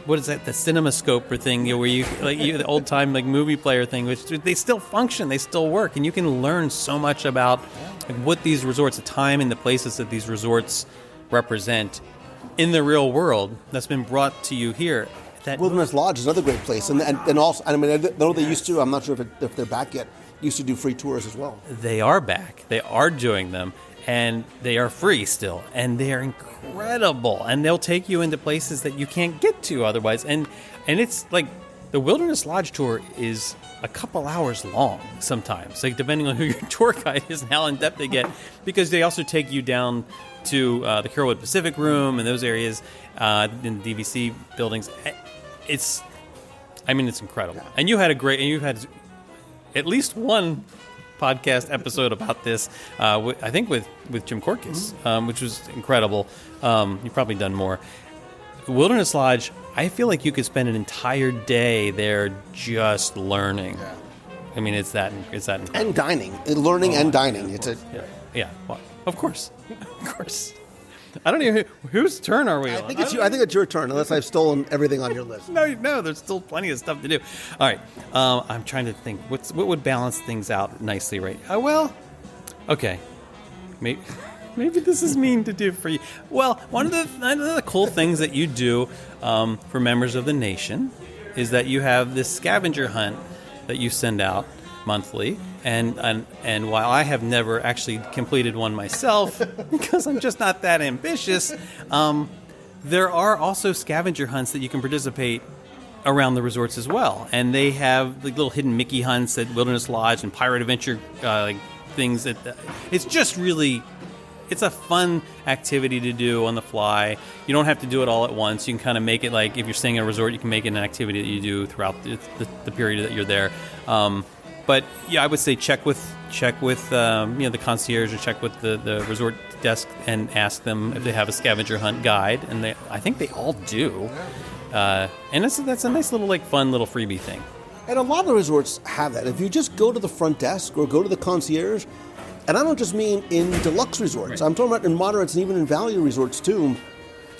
what is that, the CinemaScope or thing, where you the old time movie player thing, which they still function, they still work, and you can learn so much about what these resorts, the time and the places that these resorts represent in the real world that's been brought to you here. That Wilderness Lodge is another great place, and also, I know they used to. I'm not sure if they're back yet. Used to do free tours as well. They are back. They are doing them, and they are free still, and they are incredible. And they'll take you into places that you can't get to otherwise. And it's like the Wilderness Lodge tour is a couple hours long sometimes, depending on who your tour guide is and how in depth they get, because they also take you down to the Carolwood Pacific Room and those areas in the DVC buildings. It's incredible. Yeah. And you had at least one podcast episode about this, I think with Jim Korkis, which was incredible. You've probably done more. Wilderness Lodge, I feel like you could spend an entire day there just learning. Yeah. It's that incredible. And dining, learning and dining. Yeah. Well, of course. I don't even. Whose turn are we on? I think it's your turn, unless I've stolen everything on your list. No, there's still plenty of stuff to do. All right, I'm trying to think. What would balance things out nicely, right? Okay, maybe this is mean to do for you. Well, one of the cool things that you do for members of the nation is that you have this scavenger hunt that you send out monthly. And while I have never actually completed one myself, because I'm just not that ambitious, there are also scavenger hunts that you can participate around the resorts as well. And they have little hidden Mickey hunts at Wilderness Lodge and Pirate Adventure things. It's just really, it's a fun activity to do on the fly. You don't have to do it all at once. You can kind of make it if you're staying at a resort, you can make it an activity that you do throughout the period that you're there. But yeah, I would say check with the concierge or check with the resort desk and ask them if they have a scavenger hunt guide, and I think they all do. And that's a nice little fun little freebie thing. And a lot of the resorts have that. If you just go to the front desk or go to the concierge, and I don't just mean in deluxe resorts. Right. I'm talking about in moderates and even in value resorts too.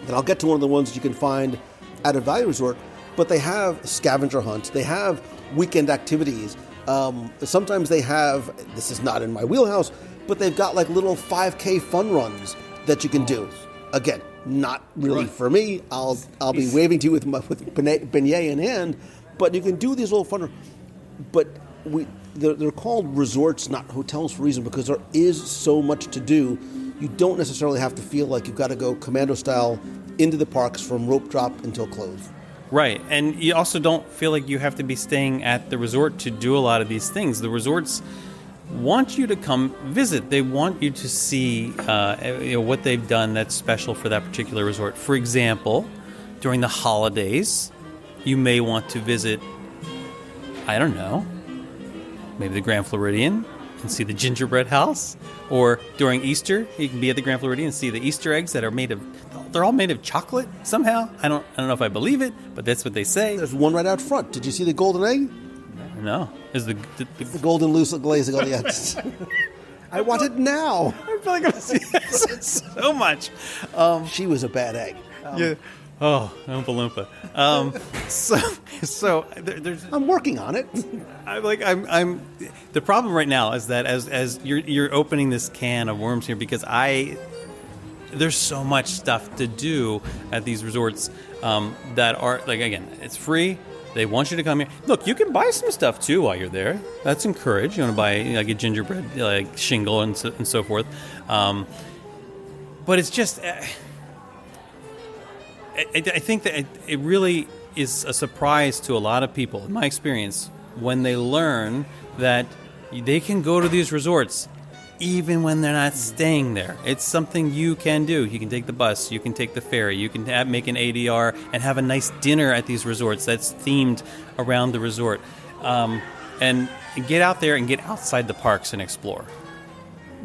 And I'll get to one of the ones that you can find at a value resort. But they have scavenger hunts. They have weekend activities. Sometimes they have, this is not in my wheelhouse, but they've got little 5K fun runs that you can do. Again, not really for me. I'll be waving to you with beignet in hand, but you can do these little fun runs. But they're called resorts, not hotels, for a reason, because there is so much to do. You don't necessarily have to feel like you've got to go commando style into the parks from rope drop until close. Right, and you also don't feel like you have to be staying at the resort to do a lot of these things. The resorts want you to come visit. They want you to see what they've done that's special for that particular resort. For example, during the holidays, you may want to visit, I don't know, maybe the Grand Floridian and see the gingerbread house. Or during Easter, you can be at the Grand Floridian and see the Easter eggs that are they're all made of chocolate somehow. I don't know if I believe it, but that's what they say. There's one right out front. Did you see the golden egg? No. Is the golden loose glazing on the outside. I want it now. I feel like I'm seeing this so much. She was a bad egg. Yeah. Oh, Oompa Loompa. So there's. I'm working on it. I'm. The problem right now is that as you're opening this can of worms here, because there's so much stuff to do at these resorts that are again, it's free. They want you to come here. Look, you can buy some stuff too while you're there. That's encouraged. You want to buy a gingerbread shingle and so forth. But it's just. I think that it really is a surprise to a lot of people, in my experience, when they learn that they can go to these resorts even when they're not staying there. It's something you can do. You can take the bus, you can take the ferry, you can make an ADR and have a nice dinner at these resorts that's themed around the resort. And get out there and get outside the parks and explore.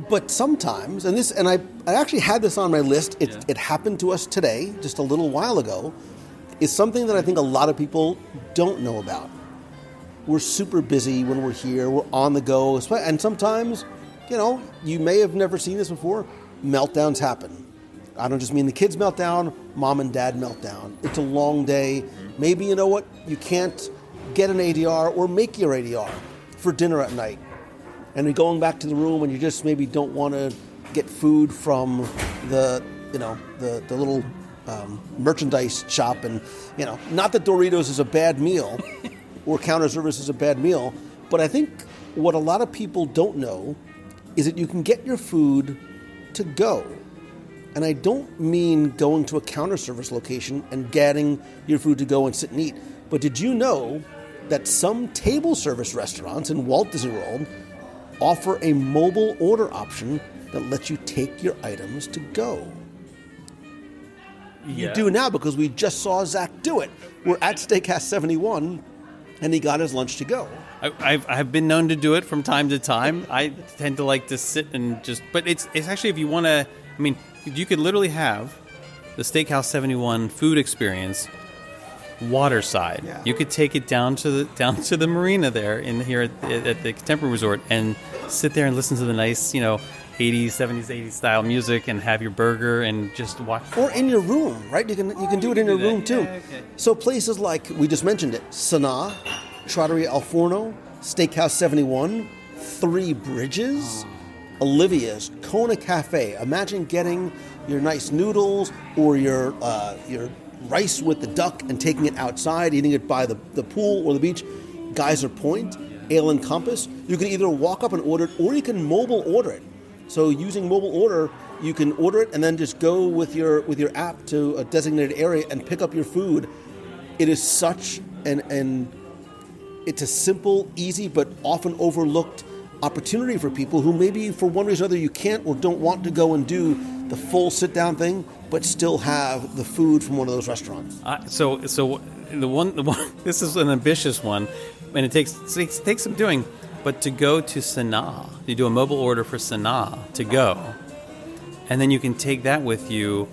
But sometimes, and I actually had this on my list. It happened to us today, just a little while ago, is something that I think a lot of people don't know about. We're super busy when we're here. We're on the go. And sometimes, you may have never seen this before. Meltdowns happen. I don't just mean the kids meltdown, mom and dad meltdown. It's a long day. Maybe, you can't get an ADR or make your ADR for dinner at night. And you're going back to the room and you just maybe don't want to get food from the little merchandise shop. And, not that Doritos is a bad meal or counter service is a bad meal, but I think what a lot of people don't know is that you can get your food to go. And I don't mean going to a counter service location and getting your food to go and sit and eat. But did you know that some table service restaurants in Walt Disney World offer a mobile order option that lets you take your items to go? Yeah. You do now because we just saw Zach do it. We're at Steakhouse 71 and he got his lunch to go. I've been known to do it from time to time. I tend to like to sit and but it's actually, if you want to, you could literally have the Steakhouse 71 food experience waterside. Yeah. You could take it down to the marina there here at the Contemporary Resort and sit there and listen to the nice, 80s, 70s, 80s style music and have your burger and just watch. Or in your room, right? You can do it in your room too. Yeah, okay. So places like, we just mentioned it, Sanaa, Trattoria Al Forno, Steakhouse 71, Three Bridges, Olivia's, Kona Cafe. Imagine getting your nice noodles or your rice with the duck and taking it outside, eating it by the pool or the beach. Geyser Point, Ale and Compass. You can either walk up and order it or you can mobile order it. So using mobile order, you can order it and then just go with your app to a designated area and pick up your food. It is such it's a simple, easy, but often overlooked opportunity for people who maybe for one reason or another you can't or don't want to go and do the full sit-down thing, but still have the food from one of those restaurants. So the one this is an ambitious one, and it takes some doing. But to go to Sanaa, you do a mobile order for Sanaa to go, and then you can take that with you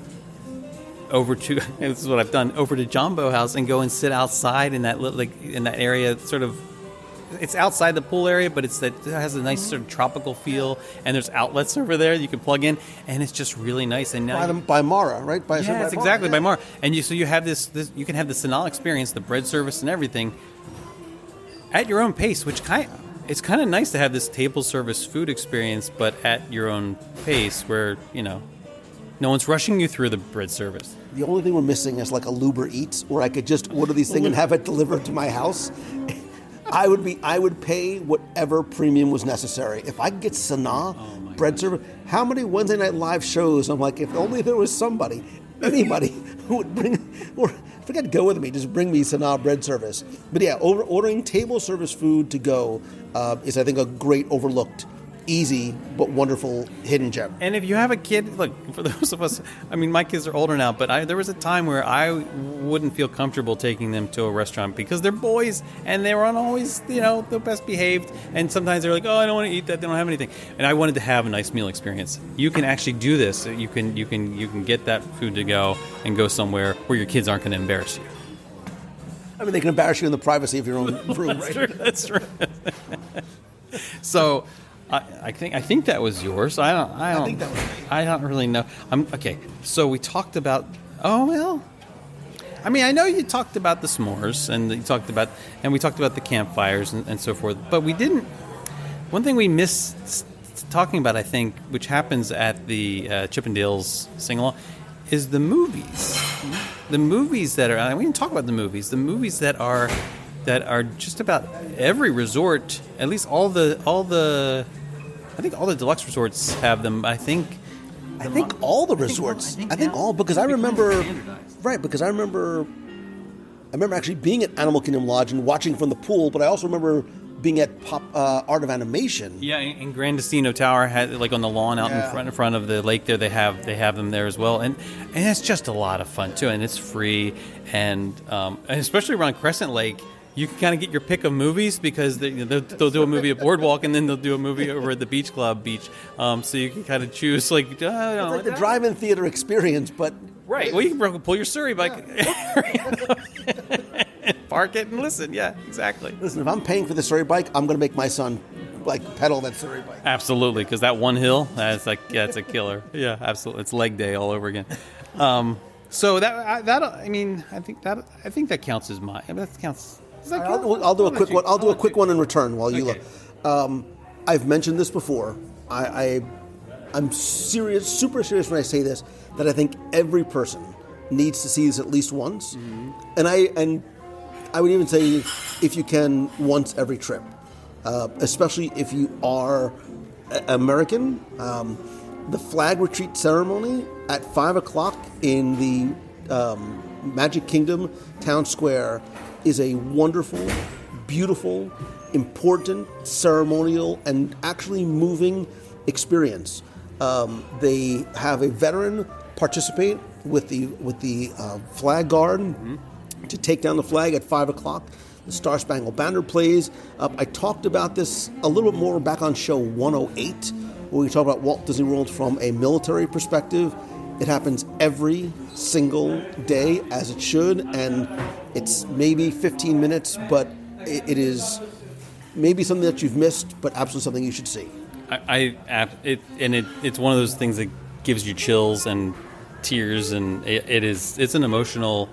over to this is what I've done over to Jumbo House and go and sit outside in that area, sort of. It's outside the pool area, but it has a nice sort of tropical feel, and there's outlets over there you can plug in, and it's just really nice. And now by Mara, right? Yes, exactly, by Mara. And you have this you can have the Sanaa experience, the bread service and everything, at your own pace, which it's kind of nice to have this table service food experience, but at your own pace, where no one's rushing you through the bread service. The only thing we're missing is like a Uber Eats, where I could just order these things and have it delivered to my house. I would pay whatever premium was necessary. If I could get Sanaa bread service, how many Wednesday Night Live shows? I'm like, if only there was anybody who would bring, or forget Go With Me, just bring me Sanaa bread service. But yeah, ordering table service food to go is, I think, a great overlooked, easy but wonderful hidden gem. And if you have a kid, look, for those of us, my kids are older now, but there was a time where I wouldn't feel comfortable taking them to a restaurant because they're boys and they weren't always, the best behaved. And sometimes they're like, oh, I don't want to eat that. They don't have anything. And I wanted to have a nice meal experience. You can actually do this. You can get that food to go and go somewhere where your kids aren't going to embarrass you. They can embarrass you in the privacy of your own room, right? That's true. So, I think that was yours. I think that was me. I don't really know. Okay. So we talked about. Oh well. I know you talked about the s'mores and we talked about the campfires and so forth. But we didn't. One thing we missed talking about, I think, which happens at the Chippendales sing-along, is the movies. The movies that are. We didn't talk about the movies. The movies that are just about every resort. At least all the. I think all the deluxe resorts have them. I think all the resorts. I think all, because I remember. Right, because I remember actually being at Animal Kingdom Lodge and watching from the pool, but I also remember being at Art of Animation. Yeah, in Grandestino Tower, had like on the lawn out in front of the lake there, they have them there as well, and it's just a lot of fun too, and it's free, and especially around Crescent Lake. You can kind of get your pick of movies because they'll do a movie at Boardwalk and then they'll do a movie over at the Beach Club beach. So you can kind of choose it's like the drive-in theater experience, but Right. Well, you can pull your Surrey bike, park it, and listen. Yeah, exactly. Listen, if I'm paying for the Surrey bike, I'm going to make my son pedal that Surrey bike. Absolutely, because that one hill, it's a killer. Yeah, absolutely. It's leg day all over again. So I think that counts as mine. That counts. Does that count? I'll do a quick one. I'll do a quick one in return while you look. I've mentioned this before. I'm serious, super serious when I say this, that I think every person needs to see this at least once. Mm-hmm. And I would even say, if you can, once every trip. Especially if you are American. The flag retreat ceremony at 5 o'clock in the Magic Kingdom Town Square is a wonderful, beautiful, important, ceremonial, and actually moving experience. They have a veteran participate with the flag guard to take down the flag at 5 o'clock. The Star Spangled Banner plays. I talked about this a little bit more back on show 108, where we talk about Walt Disney World from a military perspective. It happens every single day, as it should, and it's maybe 15 minutes, but it is maybe something that you've missed, but absolutely something you should see. It's one of those things that gives you chills and tears, and it's an emotional.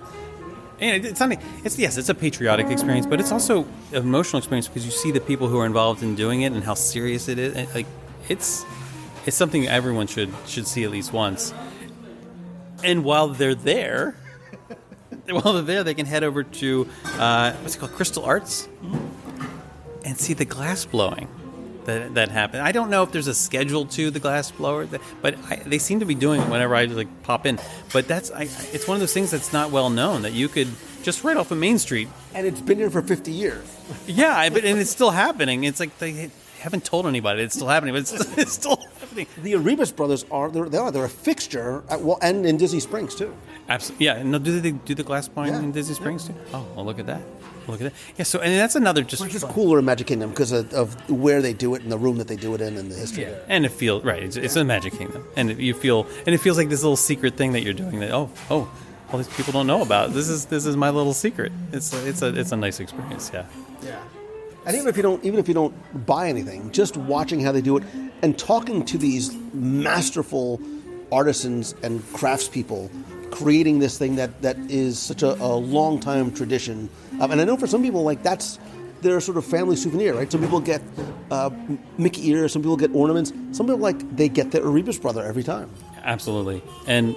And it's a patriotic experience, but it's also an emotional experience because you see the people who are involved in doing it and how serious it is. And, it's something everyone should see at least once. And while they're there, they can head over to what's it called, Crystal Arts, and see the glass blowing that happened. I don't know if there's a schedule to the glass blower, but they seem to be doing it whenever I pop in. But it's one of those things that's not well known, that you could just right off of Main Street. And it's been here for 50 years. Yeah, and it's still happening. It's like they haven't told anybody it's still happening, but it's still happening. The Arribas brothers they're a fixture and in Disney Springs too. Absolutely. Yeah. No, do they do the glass blowing in Disney Springs too? Oh, well, look at that. Yeah, so, and that's another just... It's just cooler in Magic Kingdom because of where they do it and the room that they do it in and the history there. And it feels... Right, it's a Magic Kingdom. And it feels like this little secret thing that you're doing that, all these people don't know about. This is my little secret. It's a nice experience, yeah. Yeah. And even if you don't buy anything, just watching how they do it and talking to these masterful artisans and craftspeople creating this thing that is such a long time tradition. And I know for some people, that's their sort of family souvenir, right? Some people get Mickey ears, some people get ornaments, some people they get the Arribas brother every time. Absolutely. And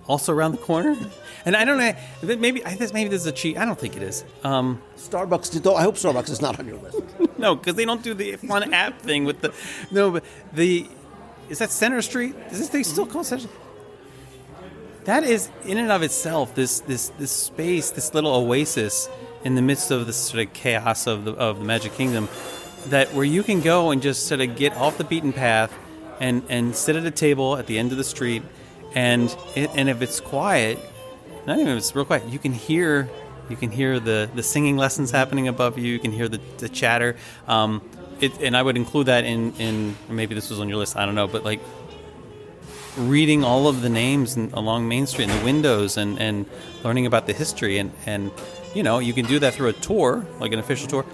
also around the corner, and I don't know, maybe this is a cheat. I don't think it is. Starbucks. I hope Starbucks is not on your list. No, because they don't do the fun app thing with the. No, but is that Center Street? Is this thing still called Center Street? That is, in and of itself, this space, this little oasis in the midst of this sort of chaos of the Magic Kingdom, that where you can go and just sort of get off the beaten path and sit at a table at the end of the street, and if it's quiet, not even if it's real quiet, you can hear the singing lessons happening above you. You can hear the chatter. And I would include that in maybe this was on your list. I don't know, but reading all of the names along Main Street and the windows and learning about the history and you can do that through a tour, like an official tour,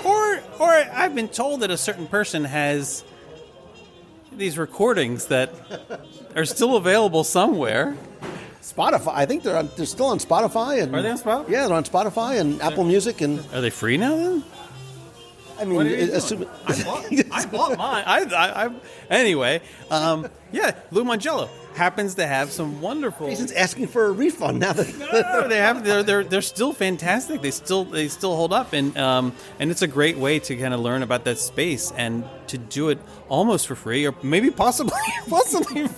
or I've been told that a certain person has these recordings that are still available somewhere. Spotify. I think they're still on Spotify. And, are they on Spotify? Yeah, they're on Spotify and Apple Music. And are they free now then? I mean, I bought mine. Anyway, Lou Mangello happens to have some wonderful. Jason's asking for a refund now. They're still fantastic. They still hold up, and it's a great way to kind of learn about that space and to do it almost for free, or maybe possibly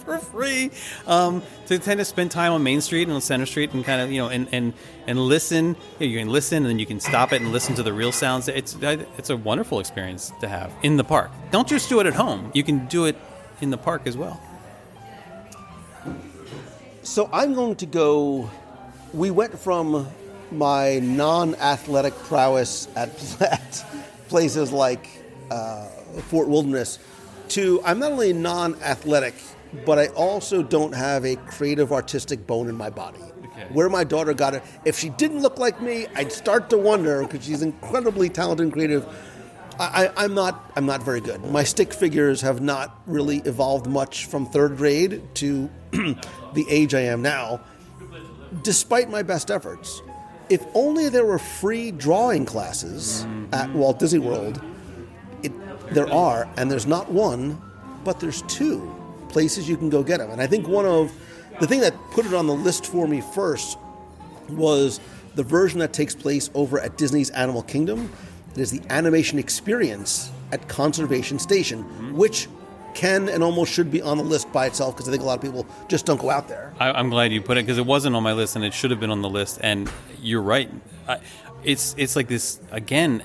for free. To tend to spend time on Main Street and on Center Street and kind of and listen. You can listen, and then you can stop it and listen to the real sounds. It's a wonderful experience to have in the park. Don't just do it at home. You can do it in the park as well. So I'm going to go. We went from my non-athletic prowess at places like Fort Wilderness to I'm not only non-athletic but I also don't have a creative artistic bone in my body. Okay. Where my daughter got it, if she didn't look like me, I'd start to wonder, because she's incredibly talented and creative. I'm not very good. My stick figures have not really evolved much from third grade to the age I am now, despite my best efforts. If only there were free drawing classes at Walt Disney World. There are, and there's not one, but there's two places you can go get them. And I think one of the thing that put it on the list for me first was the version that takes place over at Disney's Animal Kingdom. It is the animation experience at Conservation Station, which can and almost should be on the list by itself, because I think a lot of people just don't go out there. I'm glad you put it, because it wasn't on my list and it should have been on the list. And you're right. It's like this again.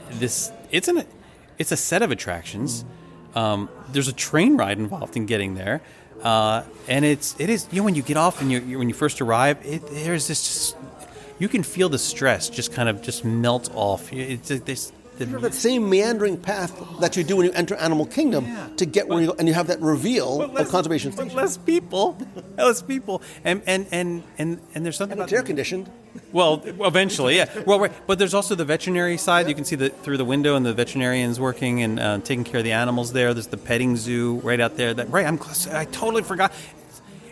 It's a set of attractions. There's a train ride involved in getting there, and it is when you get off and when you first arrive, there's this you can feel the stress just melt off. It's this. You have that same meandering path that you do when you enter Animal Kingdom to get where you go, and you have that reveal of Conservation Station. But less people, and there's something And about it's air conditioned. Well, eventually, yeah. Well, right. But there's also the veterinary side. You can see through the window, and the veterinarians working and taking care of the animals there. There's the petting zoo right out there. I totally forgot.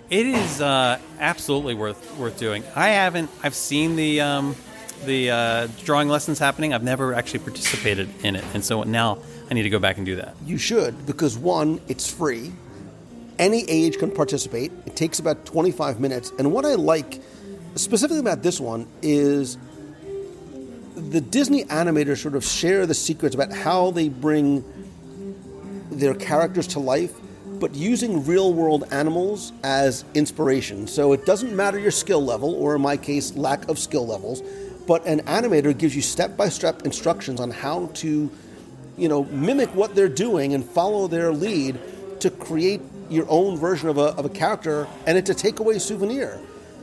It is absolutely worth doing. I've seen the drawing lessons happening. I've never actually participated in it, and so now I need to go back and do that. You should, because one, it's free. Any age can participate. It takes about 25 minutes. And what I like specifically about this one is the Disney animators sort of share the secrets about how they bring their characters to life, but using real-world animals as inspiration. So it doesn't matter your skill level, or in my case, lack of skill levels, but an animator gives you step-by-step instructions on how to, mimic what they're doing and follow their lead to create your own version of a character, and it's a takeaway souvenir.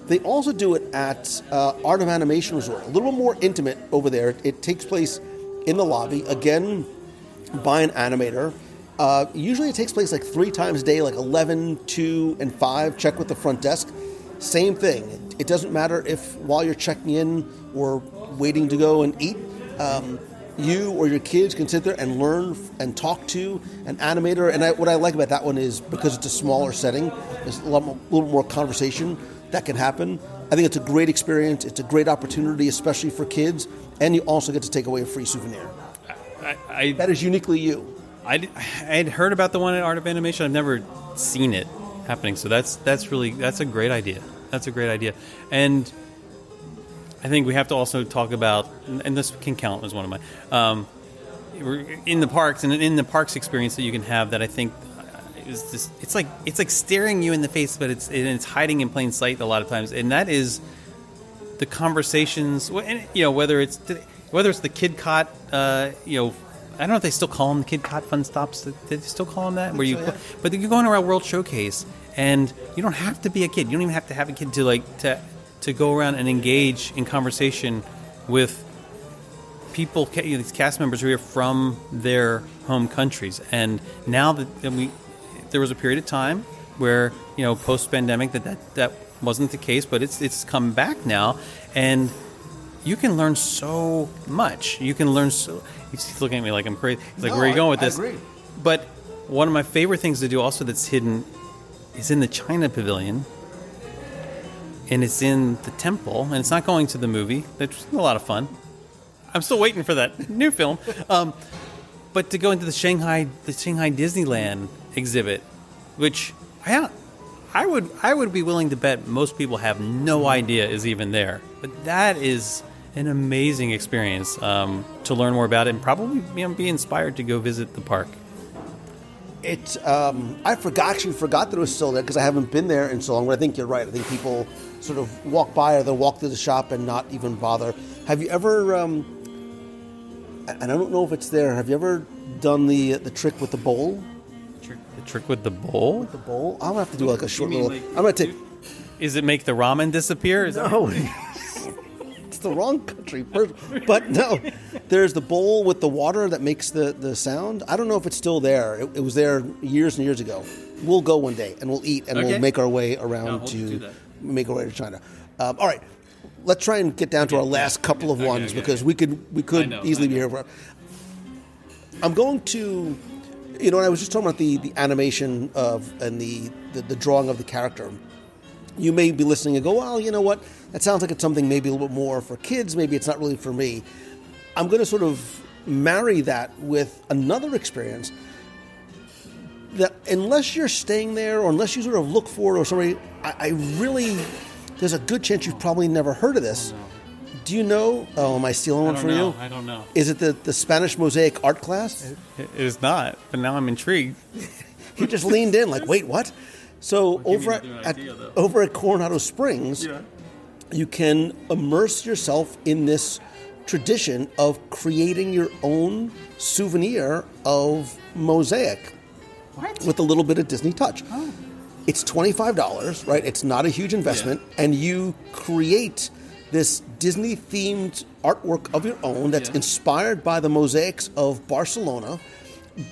They also do it at Art of Animation Resort, a little more intimate over there. It takes place in the lobby, again, by an animator. Usually it takes place like 3 times a day, like 11, 2, and 5. Check with the front desk. Same thing. It doesn't matter if while you're checking in or waiting to go and eat, you or your kids can sit there and learn and talk to an animator. And what I like about that one is because it's a smaller setting, there's a little more conversation that can happen. I think it's a great experience. It's a great opportunity, especially for kids. And you also get to take away a free souvenir. That is uniquely you. I'd heard about the one at Art of Animation. I've never seen it happening. So that's a great idea. That's a great idea. And I think we have to also talk about, and this can count as one of my, in the parks and in the parks experience that you can have that I think is just, it's like staring you in the face, but it's hiding in plain sight a lot of times, and that is the conversations. Whether it's the Kid Cot, I don't know if they still call them the Kid Cot Fun Stops. Did they still call them that? But you're going around World Showcase, and you don't have to be a kid. You don't even have to have a kid to go around and engage in conversation with people, these cast members who are from their home countries. And now there was a period of time where, post-pandemic that wasn't the case, but it's come back now, and you can learn so much. You can learn so. He's looking at me like I'm crazy. He's like, "Where are you going with this?" I agree. But one of my favorite things to do, also that's hidden, is in the China Pavilion. And it's in the temple, and it's not going to the movie. That's a lot of fun. I'm still waiting for that new film. But to go into the Shanghai Disneyland exhibit, which I would be willing to bet most people have no idea is even there. But that is an amazing experience to learn more about it and probably be inspired to go visit the park. I actually forgot that it was still there because I haven't been there in so long, but I think you're right. I think people sort of walk by or they'll walk through the shop and not even bother. Have you ever, and I don't know if it's there, have you ever done the trick with the bowl? The trick with the bowl? The bowl? I'm going to have to do like a short little... I'm going to take... Is it make the ramen disappear? No. the wrong country. But no, there's the bowl with the water that makes the sound. I don't know if it's still there. It was there years and years ago. We'll go one day and we'll eat and we'll make our way around make our way to China. All right, let's try and get down to our last couple of ones because we could easily be here. I'm going to, I was just talking about the animation and the drawing of the character. You may be listening and go, well, you know what? That sounds like it's something maybe a little bit more for kids. Maybe it's not really for me. I'm going to sort of marry that with another experience that unless you're staying there or unless you sort of look for it or somebody, I really, there's a good chance you've probably never heard of this. Do you know? Oh, am I stealing one for you? I don't know. Is it the Spanish mosaic art class? It is not, but now I'm intrigued. He just leaned in like, wait, what? So over at Coronado Springs, you can immerse yourself in this tradition of creating your own souvenir of mosaic with a little bit of Disney touch. Oh. It's $25, right? It's not a huge investment, and you create this Disney-themed artwork of your own that's inspired by the mosaics of Barcelona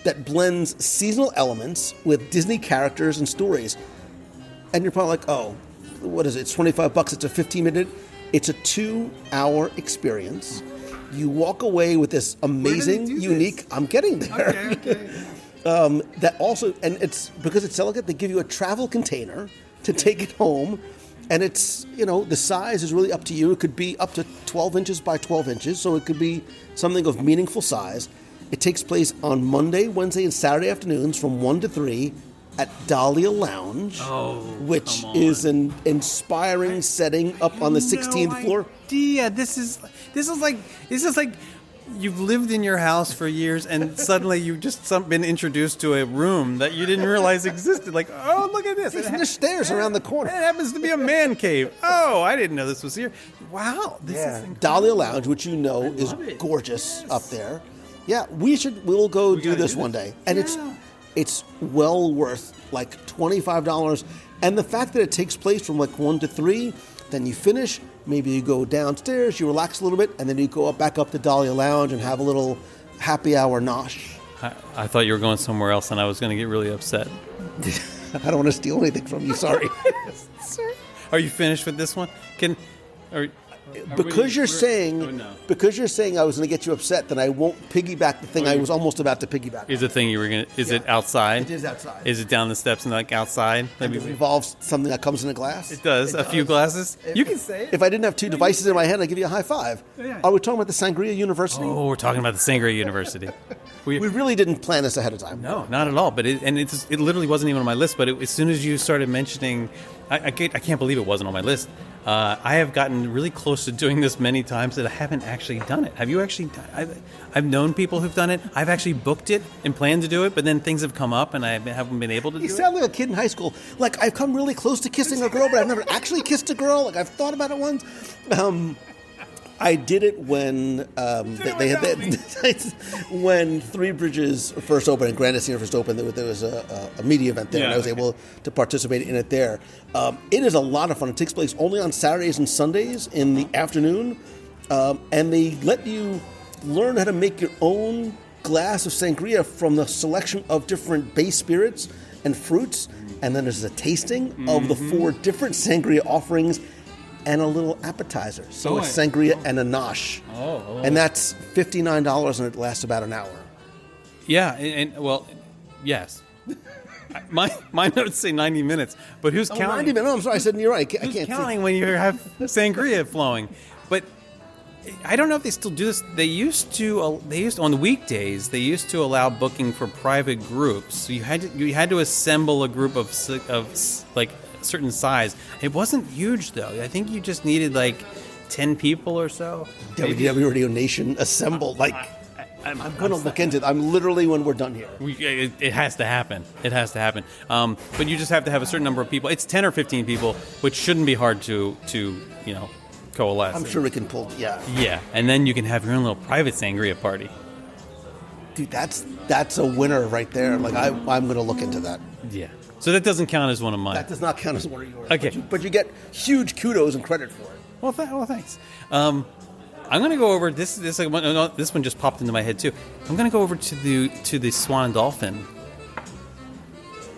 that blends seasonal elements with Disney characters and stories. And you're probably like, oh, what is it? It's $25. It's a 15-minute. It's a 2-hour experience. You walk away with this amazing, unique. I'm getting there. Okay. That also, and it's because it's delicate. They give you a travel container to take it home. And it's, the size is really up to you. It could be up to 12 inches by 12 inches, so it could be something of meaningful size. It takes place on Monday, Wednesday, and Saturday afternoons from 1 to 3 at Dahlia Lounge, which is an inspiring setting up on the 16th floor. Idea. This is like you've lived in your house for years, and suddenly you've just been introduced to a room that you didn't realize existed. Like, oh, look at this. There's stairs around the corner. It happens to be a man cave. Oh, I didn't know this was here. Wow. This is incredible. Dahlia Lounge, which is gorgeous up there. Yeah, we'll go do this one day. And it's well worth like $25. And the fact that it takes place from like 1 to 3, then you finish. Maybe you go downstairs, you relax a little bit, and then you go back up to Dahlia Lounge and have a little happy hour nosh. I thought you were going somewhere else, and I was going to get really upset. I don't want to steal anything from you. Sorry. Are you finished with this one? Because you're saying I was going to get you upset, then I won't piggyback the thing I was almost about to piggyback. Is the thing you were going to? Is it outside? It is outside. Is it down the steps and like outside? And it involves something that comes in a glass. It does. A few glasses. You can say it. If I didn't have two devices in my hand, I'd give you a high five. Yeah. Are we talking about the Sangria University? Oh, we're talking about the Sangria University. We really didn't plan this ahead of time. No, not at all. But it literally wasn't even on my list. But as soon as you started mentioning, I can't believe it wasn't on my list. I have gotten really close to doing this many times that I haven't actually done it. Have you actually done it? I've known people who've done it. I've actually booked it and planned to do it, but then things have come up and I haven't been able to do it. You sound like a kid in high school. Like, I've come really close to kissing a girl, but I've never actually kissed a girl. Like, I've thought about it once. I did it when when Three Bridges first opened and Grand Casino first opened. There was a media event there, and I was able to participate in it there. It is a lot of fun. It takes place only on Saturdays and Sundays in the afternoon, and they let you learn how to make your own glass of sangria from the selection of different base spirits and fruits, and then there's a tasting of the 4 different sangria offerings. And a little appetizer. So it's sangria and a nosh. And that's $59 and it lasts about an hour. Yeah, yes. My notes say 90 minutes, but who's counting? 90 minutes. I'm sorry, I said you're right. I can't counting when you have sangria flowing. But I don't know if they still do this. They used to on the weekdays. They used to allow booking for private groups. So you had to assemble a group of like certain size. It wasn't huge though. I think you just needed like 10 people or so. WDW Radio Nation assembled. Like I'm going to look into it. I'm literally when we're done here. It has to happen. It has to happen. But you just have to have a certain number of people. It's 10 or 15 people, which shouldn't be hard to coalesce. I'm sure we can pull. Yeah. Yeah, and then you can have your own little private sangria party. Dude, that's a winner right there. Like I'm going to look into that. Yeah. So that doesn't count as one of mine. That does not count as one of yours. Okay. But you get huge kudos and credit for it. Well, thanks. I'm going to go over this. This one just popped into my head too. I'm going to go over to the Swan and Dolphin,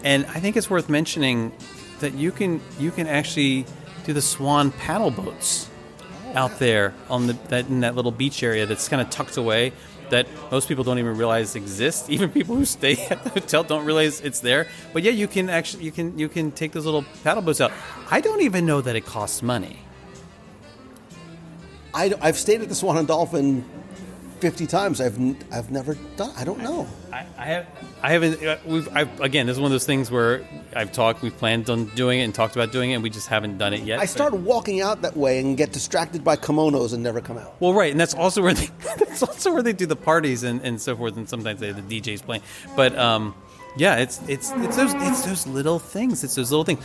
and I think it's worth mentioning that you can actually do the Swan paddle boats out there on in that little beach area that's kind of tucked away, that most people don't even realize exists. Even people who stay at the hotel don't realize it's there. But yeah, you can actually you can take those little paddle boats out. I don't even know that it costs money. I've stayed at the Swan and Dolphin 50 times. I've never done. I don't know. I haven't. Again, this is one of those things where we've planned on doing it and talked about doing it, and we just haven't done it yet. I start walking out that way and get distracted by kimonos and never come out. Well, right, and that's also where they do the parties and so forth, and sometimes they have the DJs playing. But yeah, it's those little things. It's those little things.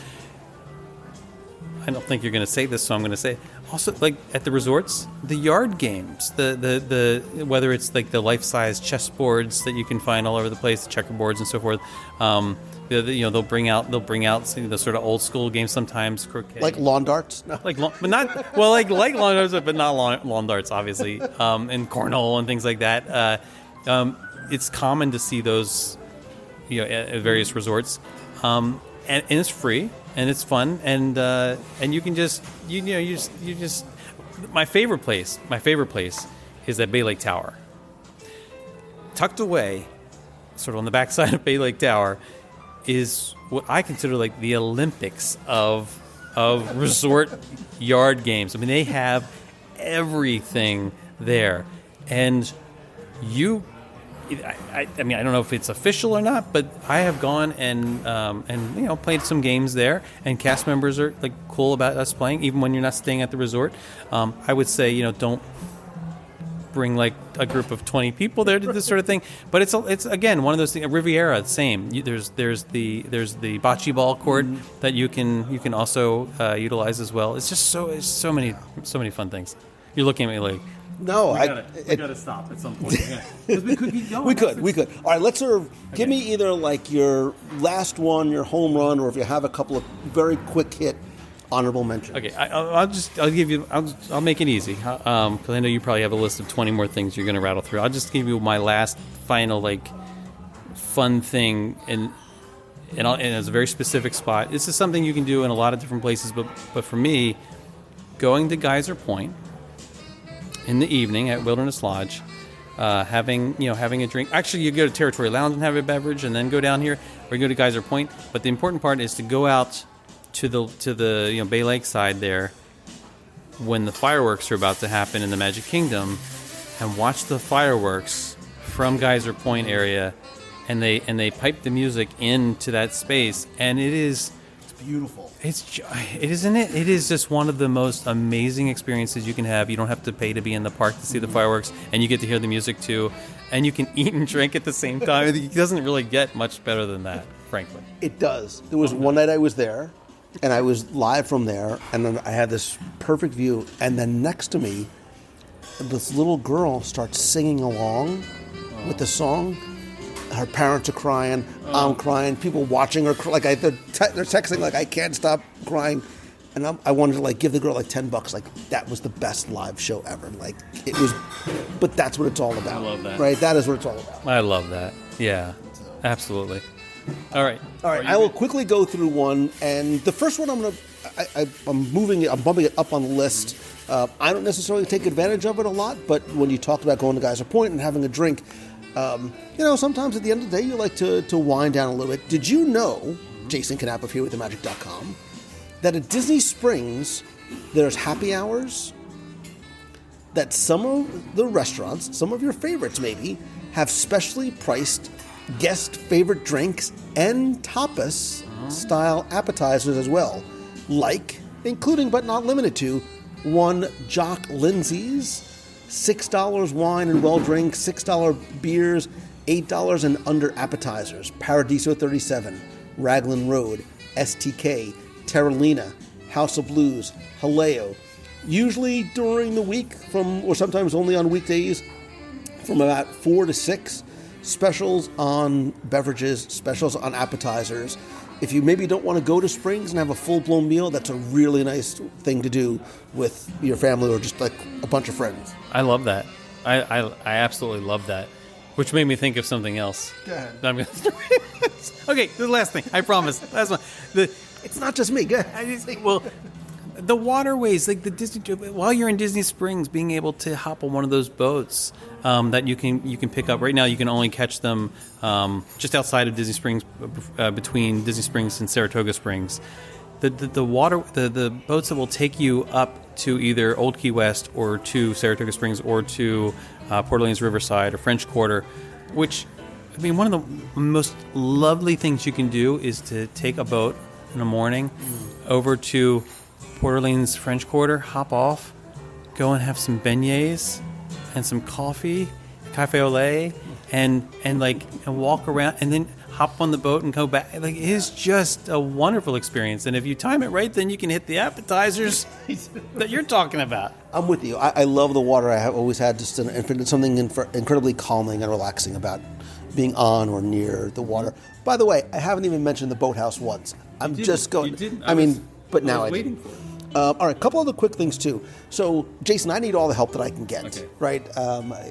I don't think you're going to say this, so I'm going to say it. Also, like at the resorts, the yard games, the whether it's like the life-size chessboards that you can find all over the place, the checkerboards and so forth. They'll bring out the sort of old school games sometimes, croquet, like lawn darts, no. like lawn darts, but not lawn darts, obviously, and cornhole and things like that. It's common to see those, at various resorts, and it's free. And it's fun, and you can just my favorite place is at Bay Lake Tower. Tucked away, sort of on the backside of Bay Lake Tower, is what I consider like the Olympics of resort yard games. I mean, they have everything there, and I mean, I don't know if it's official or not, but I have gone and played some games there, and cast members are like cool about us playing, even when you're not staying at the resort. I would say don't bring like a group of 20 people there to do this sort of thing. But it's again one of those things. Riviera, same. There's the bocce ball court that you can also utilize as well. It's just so many fun things. You're looking at me like. No, we gotta stop at some point. Because we could keep going. We could. All right, let's give me either like your last one, your home run, or if you have a couple of very quick hit honorable mentions. Okay, I'll make it easy. Because I know you probably have a list of 20 more things you're gonna rattle through. I'll just give you my last final like fun thing, and it's a very specific spot. This is something you can do in a lot of different places, but for me, going to Geyser Point in the evening at Wilderness Lodge, having a drink. Actually, you go to Territory Lounge and have a beverage, and then go down here, or you go to Geyser Point. But the important part is to go out to the Bay Lake side there when the fireworks are about to happen in the Magic Kingdom, and watch the fireworks from Geyser Point area, and they pipe the music into that space, and it's beautiful. Isn't it? It is just one of the most amazing experiences you can have. You don't have to pay to be in the park to see the fireworks, and you get to hear the music too, and you can eat and drink at the same time. It doesn't really get much better than that, frankly. It does. There was one night I was there, and I was live from there, and then I had this perfect view, and then next to me, this little girl starts singing along with the song. Her parents are crying. I'm crying. People watching her, they're texting like, I can't stop crying. And I wanted to like give the girl like $10. Like that was the best live show ever. Like it was, but that's what it's all about. I love that. Right? That is what it's all about. I love that. Yeah, absolutely. All right. I will quickly go through one, and the first one I'm bumping it up on the list. I don't necessarily take advantage of it a lot, but when you talked about going to Geyser Point and having a drink. Sometimes at the end of the day, you like to wind down a little bit. Did you know, Jason Knapp of HereWithTheMagic.com, that at Disney Springs, there's happy hours? That some of the restaurants, some of your favorites maybe, have specially priced guest favorite drinks and tapas-style appetizers as well. Like, including but not limited to, one Jock Lindsay's, $6 wine and well drinks, $6 beers, $8 and under appetizers, Paradiso 37, Raglan Road, STK, Terralina, House of Blues, Haleo. Usually during the week, or sometimes only on weekdays, from about 4 to 6, specials on beverages, specials on appetizers. if you maybe don't want to go to Springs and have a full-blown meal, that's a really nice thing to do with your family or just like a bunch of friends. I love that. I absolutely love that. Which made me think of something else. Go ahead. Okay, the last thing. I promise. Last one. It's not just me. Go ahead. Well, the waterways, like the Disney, while you're in Disney Springs, being able to hop on one of those boats that you can pick up. Right now, you can only catch them just outside of Disney Springs, between Disney Springs and Saratoga Springs. The boats that will take you up to either Old Key West or to Saratoga Springs or to Port Orleans Riverside or French Quarter, which, I mean, one of the most lovely things you can do is to take a boat in the morning over to Port Orleans French Quarter, hop off, go and have some beignets and some coffee, cafe au lait, and walk around, and then hop on the boat and go back. Like, it is just a wonderful experience. And if you time it right, then you can hit the appetizers that you're talking about. I'm with you. I love the water. I have always had just something incredibly calming and relaxing about being on or near the water. By the way, I haven't even mentioned the boathouse once. I'm just going. You didn't. I mean, but now I waiting did. for it. All right, a couple other quick things too. So, Jason, I need all the help that I can get. Okay. Right?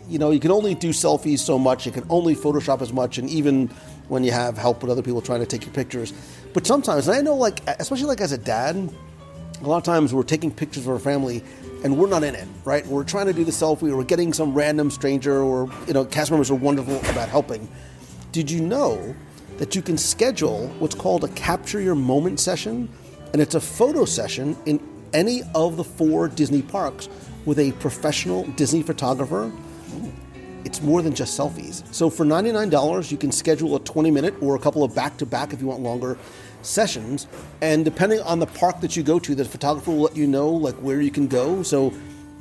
You can only do selfies so much. You can only Photoshop as much, and even when you have help with other people trying to take your pictures. But sometimes, and I know, especially as a dad, a lot of times we're taking pictures of our family and we're not in it, right? We're trying to do the selfie, or we're getting some random stranger, or cast members are wonderful about helping. Did you know that you can schedule what's called a capture your moment session, and it's a photo session in any of the 4 Disney parks with a professional Disney photographer? It's more than just selfies. So for $99, you can schedule a 20-minute or a couple of back-to-back if you want longer sessions. And depending on the park that you go to, the photographer will let you know where you can go. So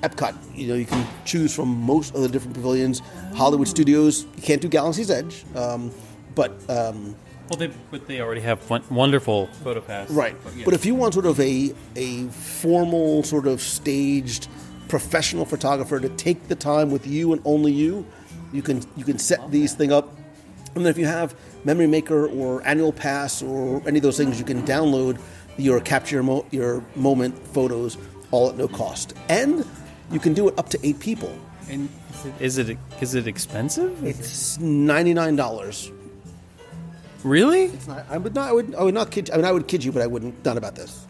Epcot, you can choose from most of the different pavilions. Hollywood Studios, you can't do Galaxy's Edge, but they already have wonderful photo pass. Right. But if you want sort of a formal, sort of staged professional photographer to take the time with you and only you can set these things up. And then if you have Memory Maker or Annual Pass or any of those things, you can download your capture your moment photos all at no cost. And you can do it up to 8 people. And is it expensive? It's $99. Really? It's not. I would not kid. I would kid you, but I wouldn't. Not about this.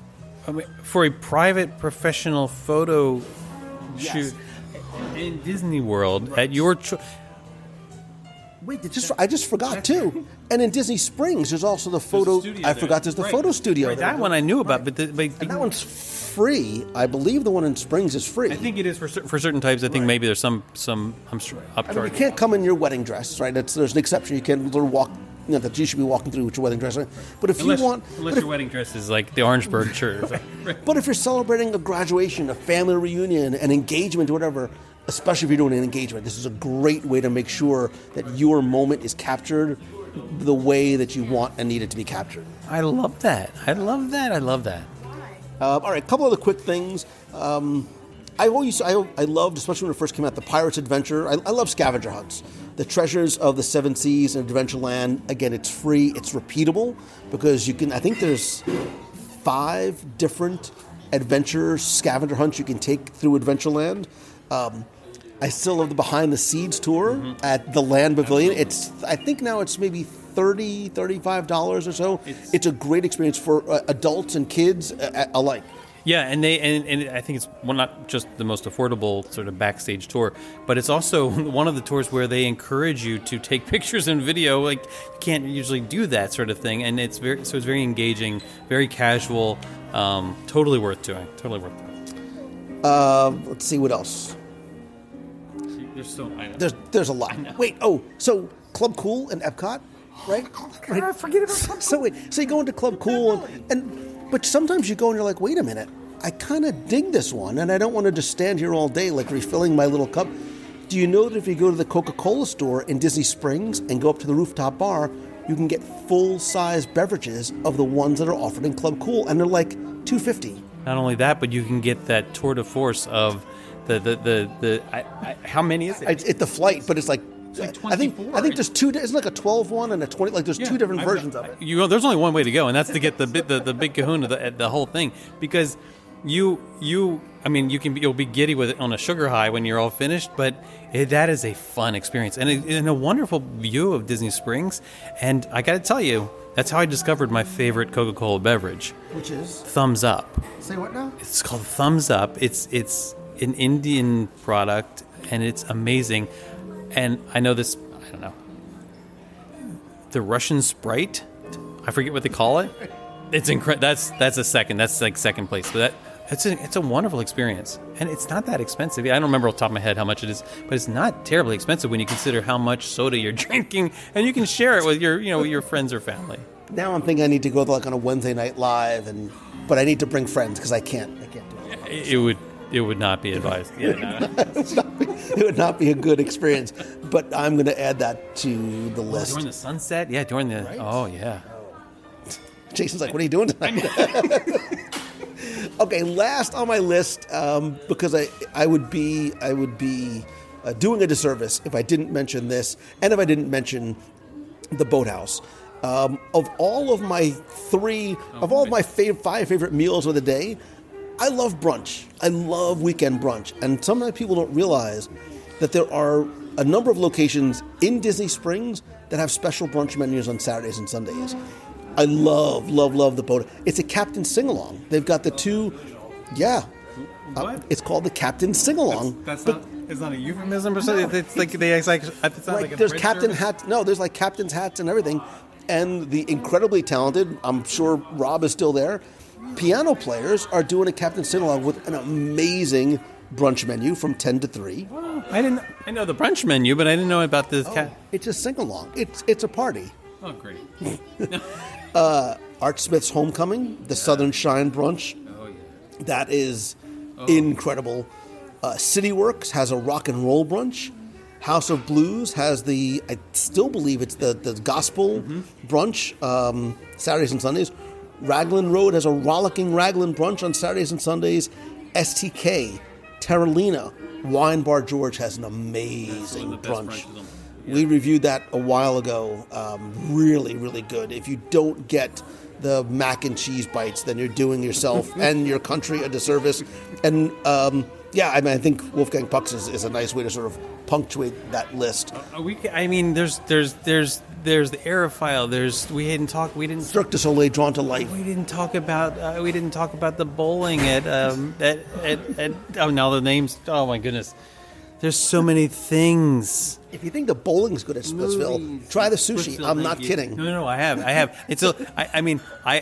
I mean, for a private professional photo shoot in Disney World at your Wait, I just forgot too. And in Disney Springs, there's also the photo. I forgot there's the photo studio. Right, that one I knew about, but and that one's free. I believe the one in Springs is free. I think it is for certain types. I think maybe there's some I'm sure upcharge. You can't come in your wedding dress, right? There's an exception. You can't walk. That you should be walking through with your wedding dress. Right? But if unless your wedding dress is like the Orangeburg shirt. But if you're celebrating a graduation, a family reunion, an engagement, or whatever, especially if you're doing an engagement, this is a great way to make sure that your moment is captured the way that you want and need it to be captured. I love that. I love that. All right, a couple other quick things. I loved, especially when it first came out, the Pirate's Adventure. I love scavenger hunts. The Treasures of the Seven Seas and Adventureland. Again, it's free. It's repeatable because I think there's 5 different adventure scavenger hunts you can take through Adventureland. I still love the Behind the Seeds tour at the Land Pavilion. I think now it's maybe $30, $35 or so. It's a great experience for adults and kids alike. Yeah, and I think it's not just the most affordable sort of backstage tour, but it's also one of the tours where they encourage you to take pictures and video. Like, you can't usually do that sort of thing, and it's very engaging, very casual, totally worth doing. Let's see what else. There's a lot. Wait, so Club Cool and Epcot, right? Right. Forget about Club Cool. So you go into Club Cool, but sometimes you go and you're like, wait a minute, I kind of dig this one, and I don't want to just stand here all day refilling my little cup. Do you know that if you go to the Coca-Cola store in Disney Springs and go up to the rooftop bar, you can get full-size beverages of the ones that are offered in Club Cool, and they're like $2.50. Not only that, but you can get that tour de force of the how many is it? It's the flight, but it's like I think there's two. It's like a 12 one and a 20. Like there's two different versions of it. There's only one way to go, and that's to get the big kahuna, the whole thing, because you'll be giddy with it on a sugar high when you're all finished, but that is a fun experience and a wonderful view of Disney Springs. And I got to tell you, that's how I discovered my favorite Coca-Cola beverage, Which is? Thumbs Up. Say what now? It's called Thumbs Up. It's an Indian product, and it's amazing. And I know this, I don't know, the Russian Sprite, I forget what they call it. It's incredible. That's a second. That's like second place. But it's a wonderful experience, and it's not that expensive. I don't remember off the top of my head how much it is, but it's not terribly expensive when you consider how much soda you're drinking, and you can share it with your friends or family. Now I'm thinking I need to go like on a Wednesday night live, but I need to bring friends because I can't do it. It would not be advised. Yeah, no. It would not be a good experience, but I'm going to add that to the list. During the sunset? Yeah, during the... Right? Oh, yeah. Jason's like, what are you doing tonight? Okay, last on my list, because I would be doing a disservice if I didn't mention this, and if I didn't mention the Boathouse. Of all of my five favorite meals of the day, I love brunch. I love weekend brunch. And sometimes people don't realize that there are a number of locations in Disney Springs that have special brunch menus on Saturdays and Sundays. I love the boat. It's a Captain Sing-Along. They've got the two, What? It's called the Captain Sing-Along. It's not a euphemism or something? It's like there's Captain hats. No, there's like captain's hats and everything. And the incredibly talented, I'm sure Rob is still there, piano players are doing a Captain Sing-Along with an amazing brunch menu from 10 to 3. Oh, I know the brunch menu, but I didn't know about this. It's a sing-along. It's a party. Oh, great. Art Smith's Homecoming, the Southern Shine brunch. Oh, yeah. That is incredible. CityWorks has a rock and roll brunch. House of Blues has I still believe it's the gospel brunch, Saturdays and Sundays. Raglan Road has a rollicking Raglan brunch on Saturdays and Sundays. STK, Terralina, Wine Bar George has an amazing brunch. We reviewed that a while ago. Really, really good. If you don't get the mac and cheese bites, then you're doing yourself and your country a disservice. And I think Wolfgang Puck's is a nice way to sort of punctuate that list. There's the Aerophile. We didn't Cirque du Soleil Drawn to Life. We didn't talk about the bowling at now the names. Oh my goodness. There's so many things. If you think the bowling's good at Splitsville, try the sushi. I'm not kidding. No, I have. I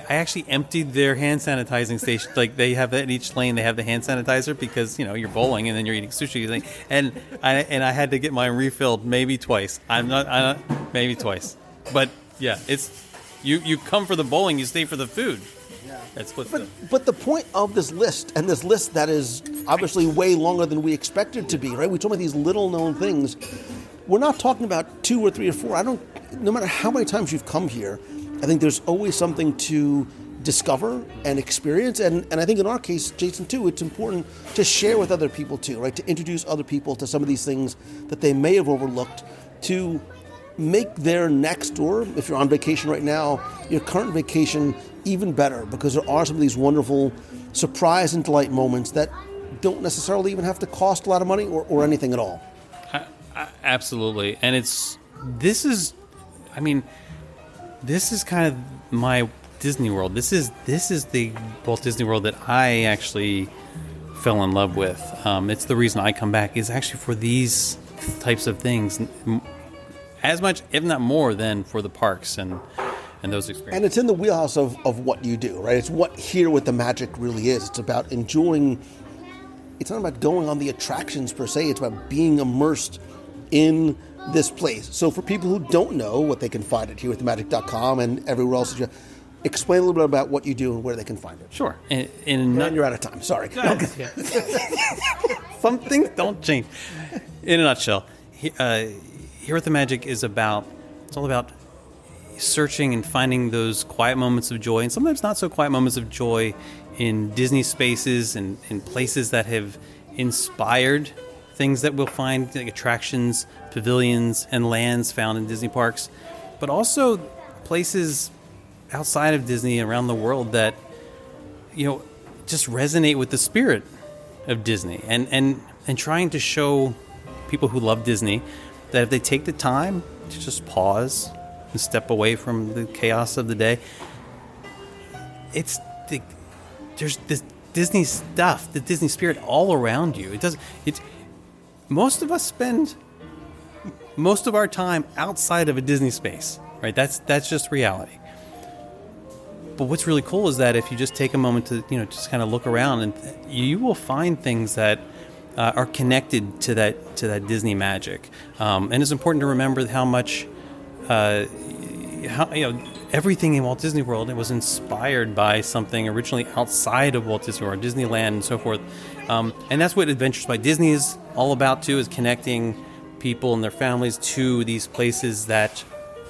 actually emptied their hand sanitizing station. Like they have that in each lane. They have the hand sanitizer because you're bowling and then you're eating sushi. And I had to get mine refilled maybe twice. Maybe twice. But yeah, it's you come for the bowling, you stay for the food. That's but the point of this list, and this list that is obviously way longer than we expected to be, right? We talk about these little known things. We're not talking about 2 or 3 or 4. No matter how many times you've come here, I think there's always something to discover and experience. And I think in our case, Jason, too, it's important to share with other people too, right? To introduce other people to some of these things that they may have overlooked, to make their next, or if you're on vacation right now, your current vacation even better, because there are some of these wonderful surprise and delight moments that don't necessarily even have to cost a lot of money or anything at all. Absolutely. And this is kind of my Disney World. This is the Walt Disney World that I actually fell in love with. It's the reason I come back, is actually for these types of things, as much, if not more, than for the parks and those experiences. And it's in the wheelhouse of what you do, right? It's what Here with the Magic really is. It's about enjoying. It's not about going on the attractions per se. It's about being immersed in this place. So for people who don't know what they can find at herewiththemagic.com and everywhere else, explain a little bit about what you do and where they can find it. Sure. And you're out of time. Sorry. Some things don't change. In a nutshell, Here with the Magic is all about searching and finding those quiet moments of joy, and sometimes not so quiet moments of joy, in Disney spaces and in places that have inspired things that we'll find, like attractions, pavilions, and lands found in Disney parks, but also places outside of Disney around the world that, just resonate with the spirit of Disney, and trying to show people who love Disney that if they take the time to just pause and step away from the chaos of the day, there's this Disney stuff, the Disney spirit all around you. Most of us spend most of our time outside of a Disney space, right? That's just reality. But what's really cool is that if you just take a moment to, just kind of look around, and you will find things that are connected to that Disney magic. And it's important to remember how much, everything in Walt Disney World, it was inspired by something originally outside of Walt Disney World, Disneyland, and so forth. And that's what Adventures by Disney is all about too, is connecting people and their families to these places that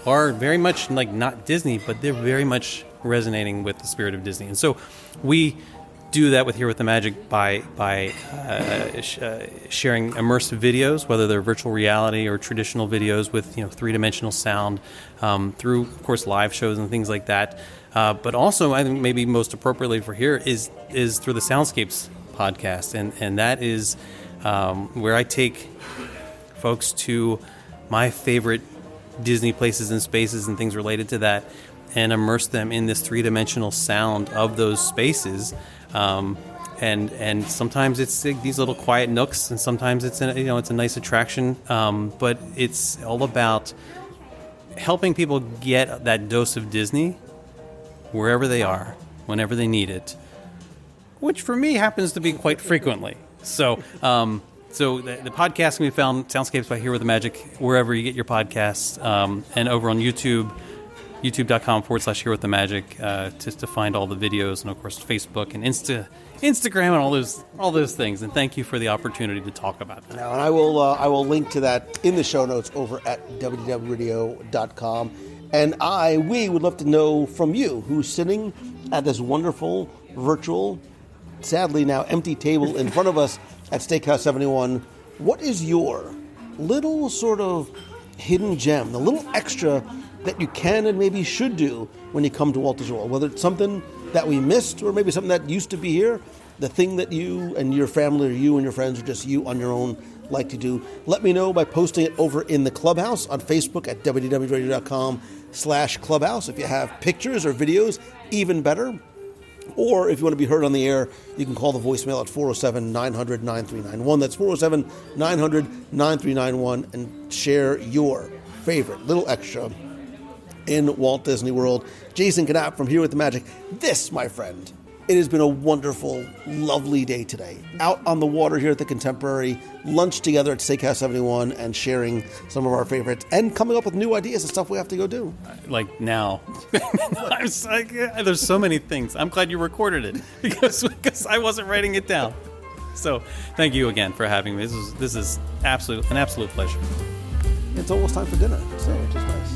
are very much like not Disney, but they're very much resonating with the spirit of Disney. And so we do that Here with the Magic by sharing immersive videos, whether they're virtual reality or traditional videos with three-dimensional sound, through, of course, live shows and things like that. But also, I think maybe most appropriately for here is through the Soundscapes podcast, and that is where I take folks to my favorite Disney places and spaces and things related to that, and immerse them in this three-dimensional sound of those spaces. And sometimes it's these little quiet nooks, and sometimes it's it's a nice attraction. But it's all about helping people get that dose of Disney wherever they are, whenever they need it, which for me happens to be quite frequently. So the podcast can be found Soundscapes by Here with the Magic wherever you get your podcasts, and over on YouTube. YouTube.com/Here with the Magic, just to find all the videos, and of course Facebook and Instagram and all those things. And thank you for the opportunity to talk about that. Now, and I will link to that in the show notes over at www.radio.com. And we would love to know from you, who's sitting at this wonderful virtual, sadly now empty table in front of us at Steakhouse 71. What is your little sort of hidden gem, the little extra that you can and maybe should do when you come to Walt Disney World? Whether it's something that we missed, or maybe something that used to be here, the thing that you and your family, or you and your friends, or just you on your own like to do. Let me know by posting it over in the Clubhouse on Facebook at www.radio.com/Clubhouse. If you have pictures or videos, even better. Or if you want to be heard on the air, you can call the voicemail at 407-900-9391. That's 407-900-9391, and share your favorite little extra in Walt Disney World. Jason Knapp from Here with the Magic. This, my friend, it has been a wonderful, lovely day today. Out on the water here at the Contemporary, lunch together at Steakhouse 71, and sharing some of our favorites, and coming up with new ideas and stuff we have to go do. Like now. I'm like, there's so many things. I'm glad you recorded it because I wasn't writing it down. So thank you again for having me. This is an absolute pleasure. It's almost time for dinner, so it's just nice.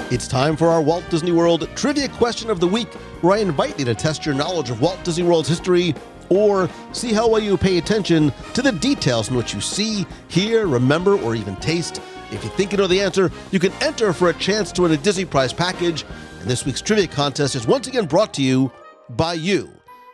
It's time for our Walt Disney World Trivia Question of the Week, where I invite you to test your knowledge of Walt Disney World's history, or see how well you pay attention to the details in which you see, hear, remember, or even taste. If you think you know the answer, you can enter for a chance to win a Disney Prize package. And this week's trivia contest is once again brought to you by you.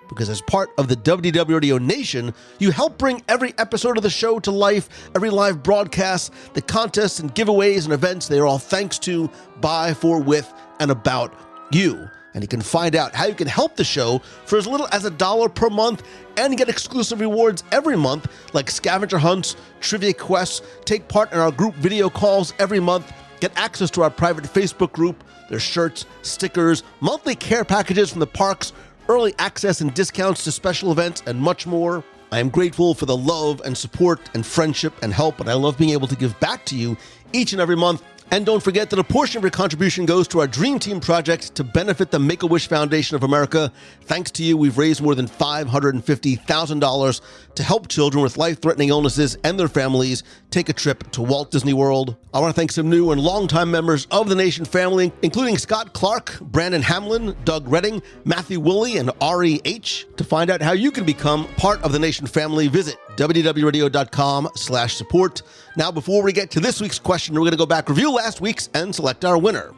Because as part of the WDW Radio Nation, you help bring every episode of the show to life, every live broadcast, the contests and giveaways and events. They are all thanks to, by, for, with, and about you. And you can find out how you can help the show for as little as $1 per month, and get exclusive rewards every month, like scavenger hunts, trivia quests, take part in our group video calls every month, get access to our private Facebook group, their shirts, stickers, monthly care packages from the parks, early access and discounts to special events, and much more. I am grateful for the love and support and friendship and help, and I love being able to give back to you each and every month. And don't forget that a portion of your contribution goes to our Dream Team project to benefit the Make-A-Wish Foundation of America. Thanks to you, we've raised more than $550,000 to help children with life-threatening illnesses and their families take a trip to Walt Disney World. I want to thank some new and longtime members of the Nation family, including Scott Clark, Brandon Hamlin, Doug Redding, Matthew Woolley, and Ari H. To find out how you can become part of the Nation family, visit wdwradio.com/support. Now, before we get to this week's question, we're going to go back, review last week's, and select our winner.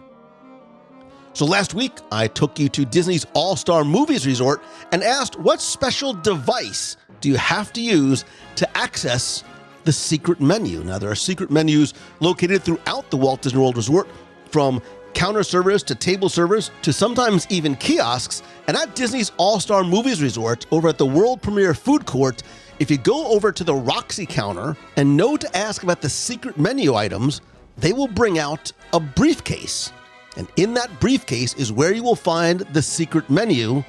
So last week, I took you to Disney's All-Star Movies Resort and asked, what special device do you have to use to access the secret menu? Now, there are secret menus located throughout the Walt Disney World Resort, from counter service to table service to sometimes even kiosks. And at Disney's All-Star Movies Resort, over at the World Premiere Food Court, if you go over to the Roxy counter and know to ask about the secret menu items, they will bring out a briefcase. And in that briefcase is where you will find the secret menu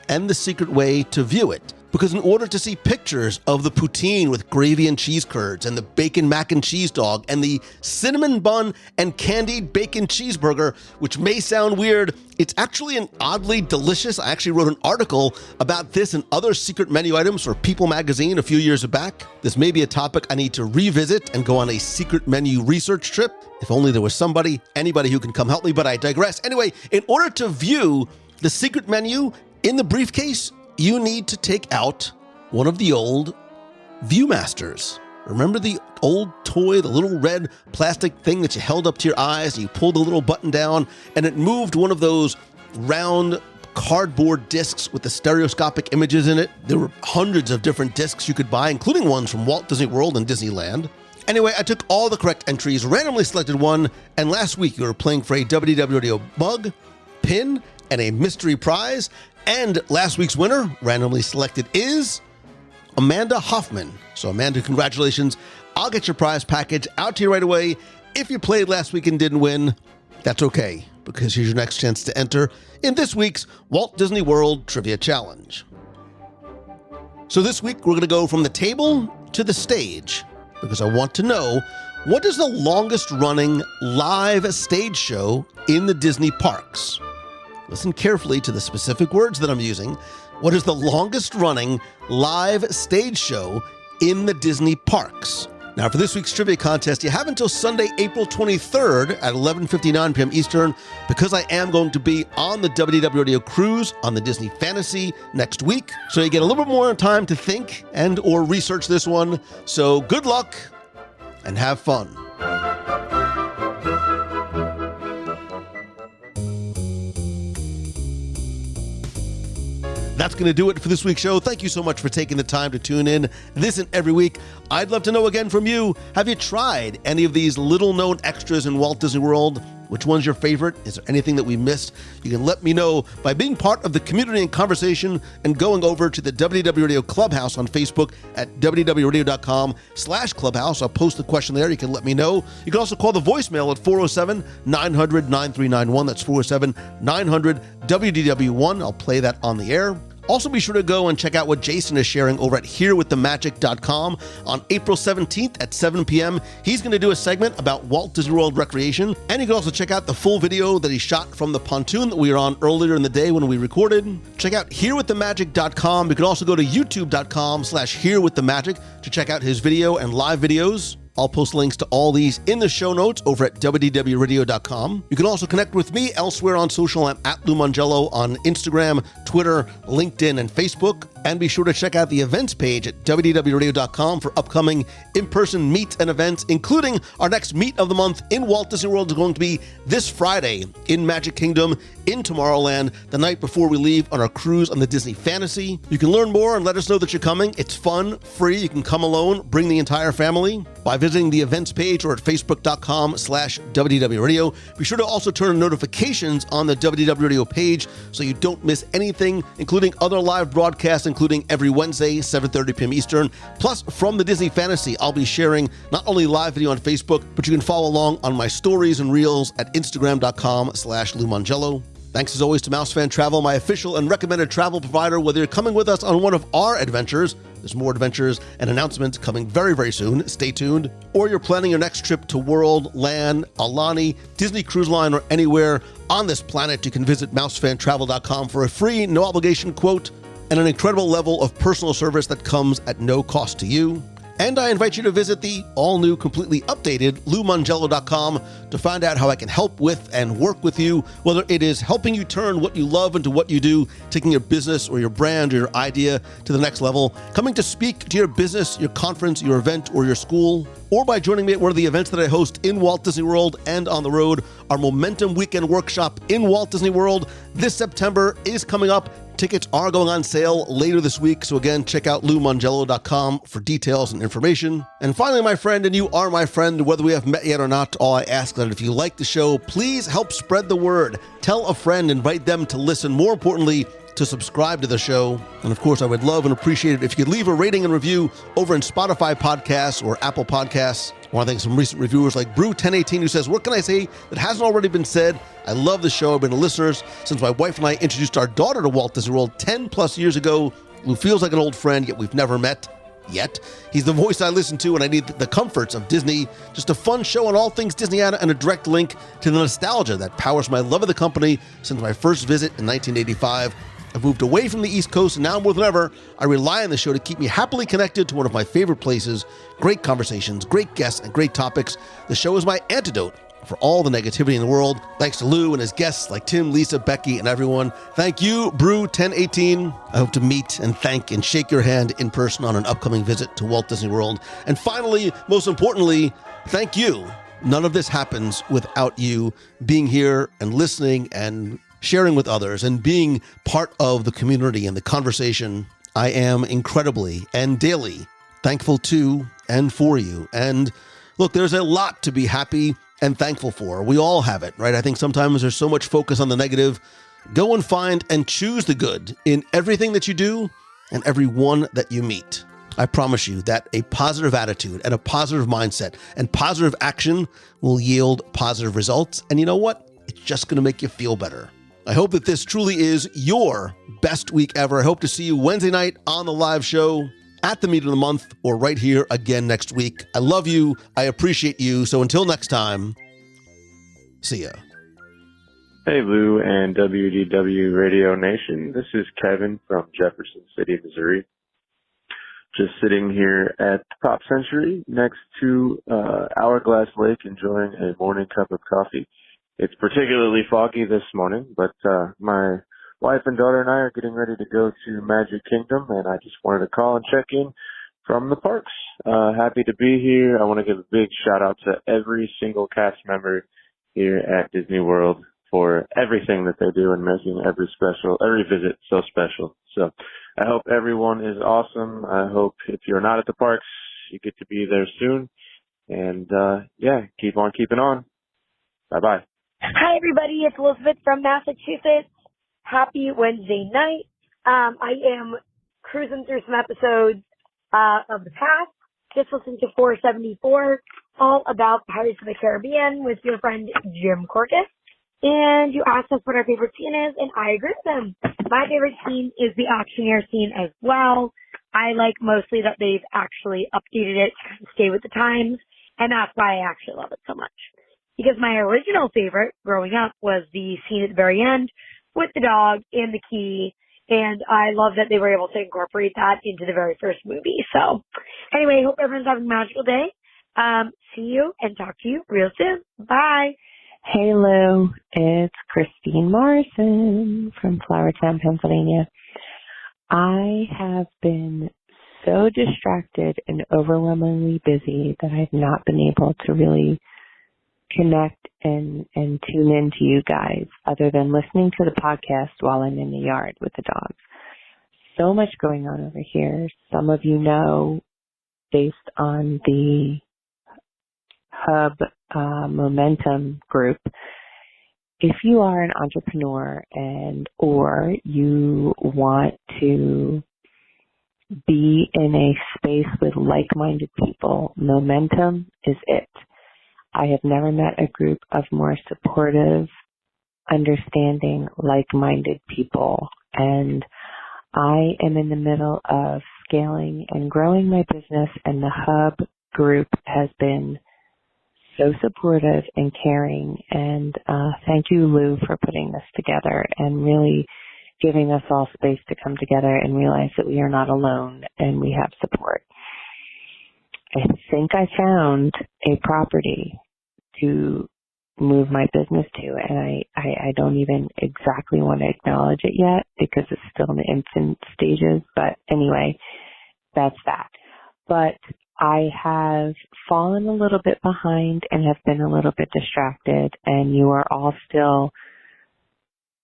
and the secret way to view it. Because in order to see pictures of the poutine with gravy and cheese curds and the bacon mac and cheese dog and the cinnamon bun and candied bacon cheeseburger, which may sound weird, it's actually an oddly delicious. I actually wrote an article about this and other secret menu items for People magazine a few years back. This may be a topic I need to revisit and go on a secret menu research trip. If only there was anybody who can come help me, but I digress. Anyway, in order to view the secret menu in the briefcase, you need to take out one of the old Viewmasters. Remember the old toy, the little red plastic thing that you held up to your eyes, and you pulled the little button down, and it moved one of those round cardboard discs with the stereoscopic images in it. There were hundreds of different discs you could buy, including ones from Walt Disney World and Disneyland. Anyway, I took all the correct entries, randomly selected one, and last week you were playing for a WDW Radio mug, pin, and a mystery prize. And last week's winner, randomly selected, is Amanda Hoffman. So Amanda, congratulations. I'll get your prize package out to you right away. If you played last week and didn't win, that's okay, because here's your next chance to enter in this week's Walt Disney World Trivia Challenge. So this week, we're going to go from the table to the stage, because I want to know, what is the longest running live stage show in the Disney parks? Listen carefully to the specific words that I'm using. What is the longest running live stage show in the Disney parks? Now, for this week's trivia contest, you have until Sunday, April 23rd at 11:59 p.m. Eastern, because I am going to be on the WDW Radio cruise on the Disney Fantasy next week. So you get a little bit more time to think and or research this one. So good luck and have fun. That's going to do it for this week's show. Thank you so much for taking the time to tune in this and every week. I'd love to know again from you, have you tried any of these little-known extras in Walt Disney World? Which one's your favorite? Is there anything that we missed? You can let me know by being part of the community and conversation and going over to the WDW Radio Clubhouse on Facebook at wdwradio.com/clubhouse. I'll post the question there. You can let me know. You can also call the voicemail at 407-900-9391. That's 407-900-WDW1. I'll play that on the air. Also, be sure to go and check out what Jason is sharing over at herewiththemagic.com. On April 17th at 7 p.m., he's going to do a segment about Walt Disney World Recreation. And you can also check out the full video that he shot from the pontoon that we were on earlier in the day when we recorded. Check out herewiththemagic.com. You can also go to youtube.com/herewiththemagic to check out his video and live videos. I'll post links to all these in the show notes over at wdwradio.com. You can also connect with me elsewhere on social. I'm at Lou Mongello on Instagram, Twitter, LinkedIn, and Facebook. And be sure to check out the events page at wdwradio.com for upcoming in-person meets and events, including our next meet of the month in Walt Disney World is going to be this Friday in Magic Kingdom in Tomorrowland, the night before we leave on our cruise on the Disney Fantasy. You can learn more and let us know that you're coming. It's fun, free. You can come alone, bring the entire family by visiting the events page or at facebook.com/WDWRadio. Be sure to also turn on notifications on the WDW Radio page so you don't miss anything, including other live broadcasts, including every Wednesday, 7:30 p.m. Eastern. Plus, from the Disney Fantasy, I'll be sharing not only live video on Facebook, but you can follow along on my stories and reels at instagram.com/Lou Mongello. Thanks as always to Mouse Fan Travel, my official and recommended travel provider. Whether you're coming with us on one of our adventures, There's more adventures and announcements coming very, very soon. Stay tuned. Or you're planning your next trip to World, Land, Alani, Disney Cruise Line, or anywhere on this planet, you can visit mousefantravel.com for a free, no obligation quote and an incredible level of personal service that comes at no cost to you. And I invite you to visit the all-new, completely updated LouMongello.com to find out how I can help with and work with you, whether it is helping you turn what you love into what you do, taking your business or your brand or your idea to the next level, coming to speak to your business, your conference, your event, or your school, or by joining me at one of the events that I host in Walt Disney World and on the road. Our Momentum Weekend Workshop in Walt Disney World this September is coming up. Tickets are going on sale later this week, so again, check out LouMongello.com for details and information. And finally, my friend, and you are my friend, whether we have met yet or not, all I ask that if you like the show, please help spread the word. Tell a friend, invite them to listen. More importantly, to subscribe to the show. And of course, I would love and appreciate it if you could leave a rating and review over in Spotify Podcasts or Apple Podcasts. I want to thank some recent reviewers like Brew1018, who says, what can I say that hasn't already been said? I love the show. I've been a listener since my wife and I introduced our daughter to Walt Disney World 10 plus years ago. Lou feels like an old friend, yet we've never met yet. He's the voice I listen to when I need the comforts of Disney. Just a fun show on all things Disneyana and a direct link to the nostalgia that powers my love of the company since my first visit in 1985. I've moved away from the East Coast, and now more than ever, I rely on the show to keep me happily connected to one of my favorite places. Great conversations, great guests, and great topics. The show is my antidote for all the negativity in the world. Thanks to Lou and his guests like Tim, Lisa, Becky, and everyone. Thank you, Brew1018. I hope to meet and thank and shake your hand in person on an upcoming visit to Walt Disney World. And finally, most importantly, thank you. None of this happens without you being here and listening and sharing with others and being part of the community and the conversation. I am incredibly and daily thankful to and for you. And look, there's a lot to be happy and thankful for. We all have it, right? I think sometimes there's so much focus on the negative. Go and find and choose the good in everything that you do and everyone that you meet. I promise you that a positive attitude and a positive mindset and positive action will yield positive results. And you know what? It's just going to make you feel better. I hope that this truly is your best week ever. I hope to see you Wednesday night on the live show, at the meet of the month, or right here again next week. I love you. I appreciate you. So until next time, see ya. Hey, Lou and WDW Radio Nation. This is Kevin from Jefferson City, Missouri. Just sitting here at Pop Century next to Hourglass Lake, enjoying a morning cup of coffee. It's particularly foggy this morning, but my wife and daughter and I are getting ready to go to Magic Kingdom, and I just wanted to call and check in from the parks. Happy to be here. I want to give a big shout out to every single cast member here at Disney World for everything that they do and making every visit so special. So I hope everyone is awesome. I hope if you're not at the parks, you get to be there soon. And keep on keeping on. Bye-bye. Hi, everybody. It's Elizabeth from Massachusetts. Happy Wednesday night. I am cruising through some episodes of the past. Just listened to 474, all about Pirates of the Caribbean with your friend Jim Corcus. And you asked us what our favorite scene is, and I agree with them. My favorite scene is the auctioneer scene as well. I like mostly that they've actually updated it to stay with the times, and that's why I actually love it so much. Because my original favorite growing up was the scene at the very end with the dog and the key. And I love that they were able to incorporate that into the very first movie. So anyway, hope everyone's having a magical day. See you and talk to you real soon. Bye. Hey, Lou. It's Christine Morrison from Flourtown, Pennsylvania. I have been so distracted and overwhelmingly busy that I've not been able to really connect and tune in to you guys other than listening to the podcast while I'm in the yard with the dogs. So much going on over here. Some of you know, based on the Hub Momentum group, if you are an entrepreneur or you want to be in a space with like-minded people, Momentum is it. I have never met a group of more supportive, understanding, like-minded people. And I am in the middle of scaling and growing my business, and the Hub group has been so supportive and caring. And thank you, Lou, for putting this together and really giving us all space to come together and realize that we are not alone and we have support. I think I found a property to move my business to, and I don't even exactly want to acknowledge it yet because it's still in the infant stages. But anyway, that's that. But I have fallen a little bit behind and have been a little bit distracted, and you are all still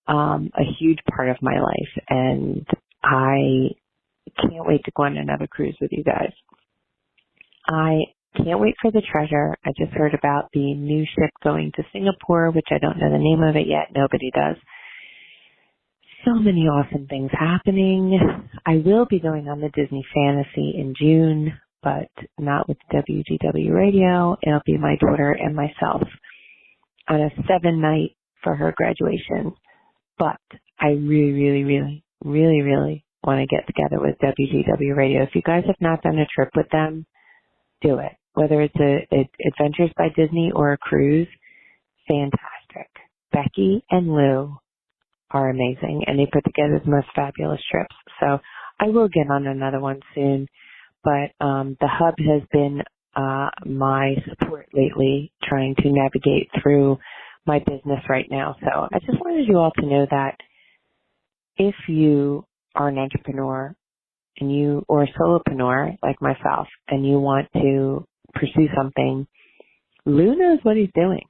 a huge part of my life, and I can't wait to go on another cruise with you guys. I can't wait for the Treasure. I just heard about the new ship going to Singapore, which I don't know the name of it yet. Nobody does. So many awesome things happening. I will be going on the Disney Fantasy in June, but not with WDW Radio. It'll be my daughter and myself on a 7-night for her graduation. But I really want to get together with WDW Radio. If you guys have not done a trip with them, do it. Whether it's a Adventures by Disney or a cruise, fantastic. Becky and Lou are amazing, and they put together the most fabulous trips. So I will get on another one soon. But the Hub has been my support lately, trying to navigate through my business right now. So I just wanted you all to know that if you are an entrepreneur and you, or a solopreneur like myself, and you want to pursue something, Lou knows what he's doing,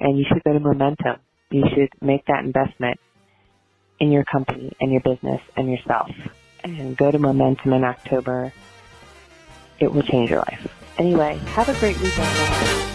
and you should go to Momentum. You should make that investment in your company and your business and yourself, and go to Momentum in October. It will change your life. Anyway, have a great weekend, guys.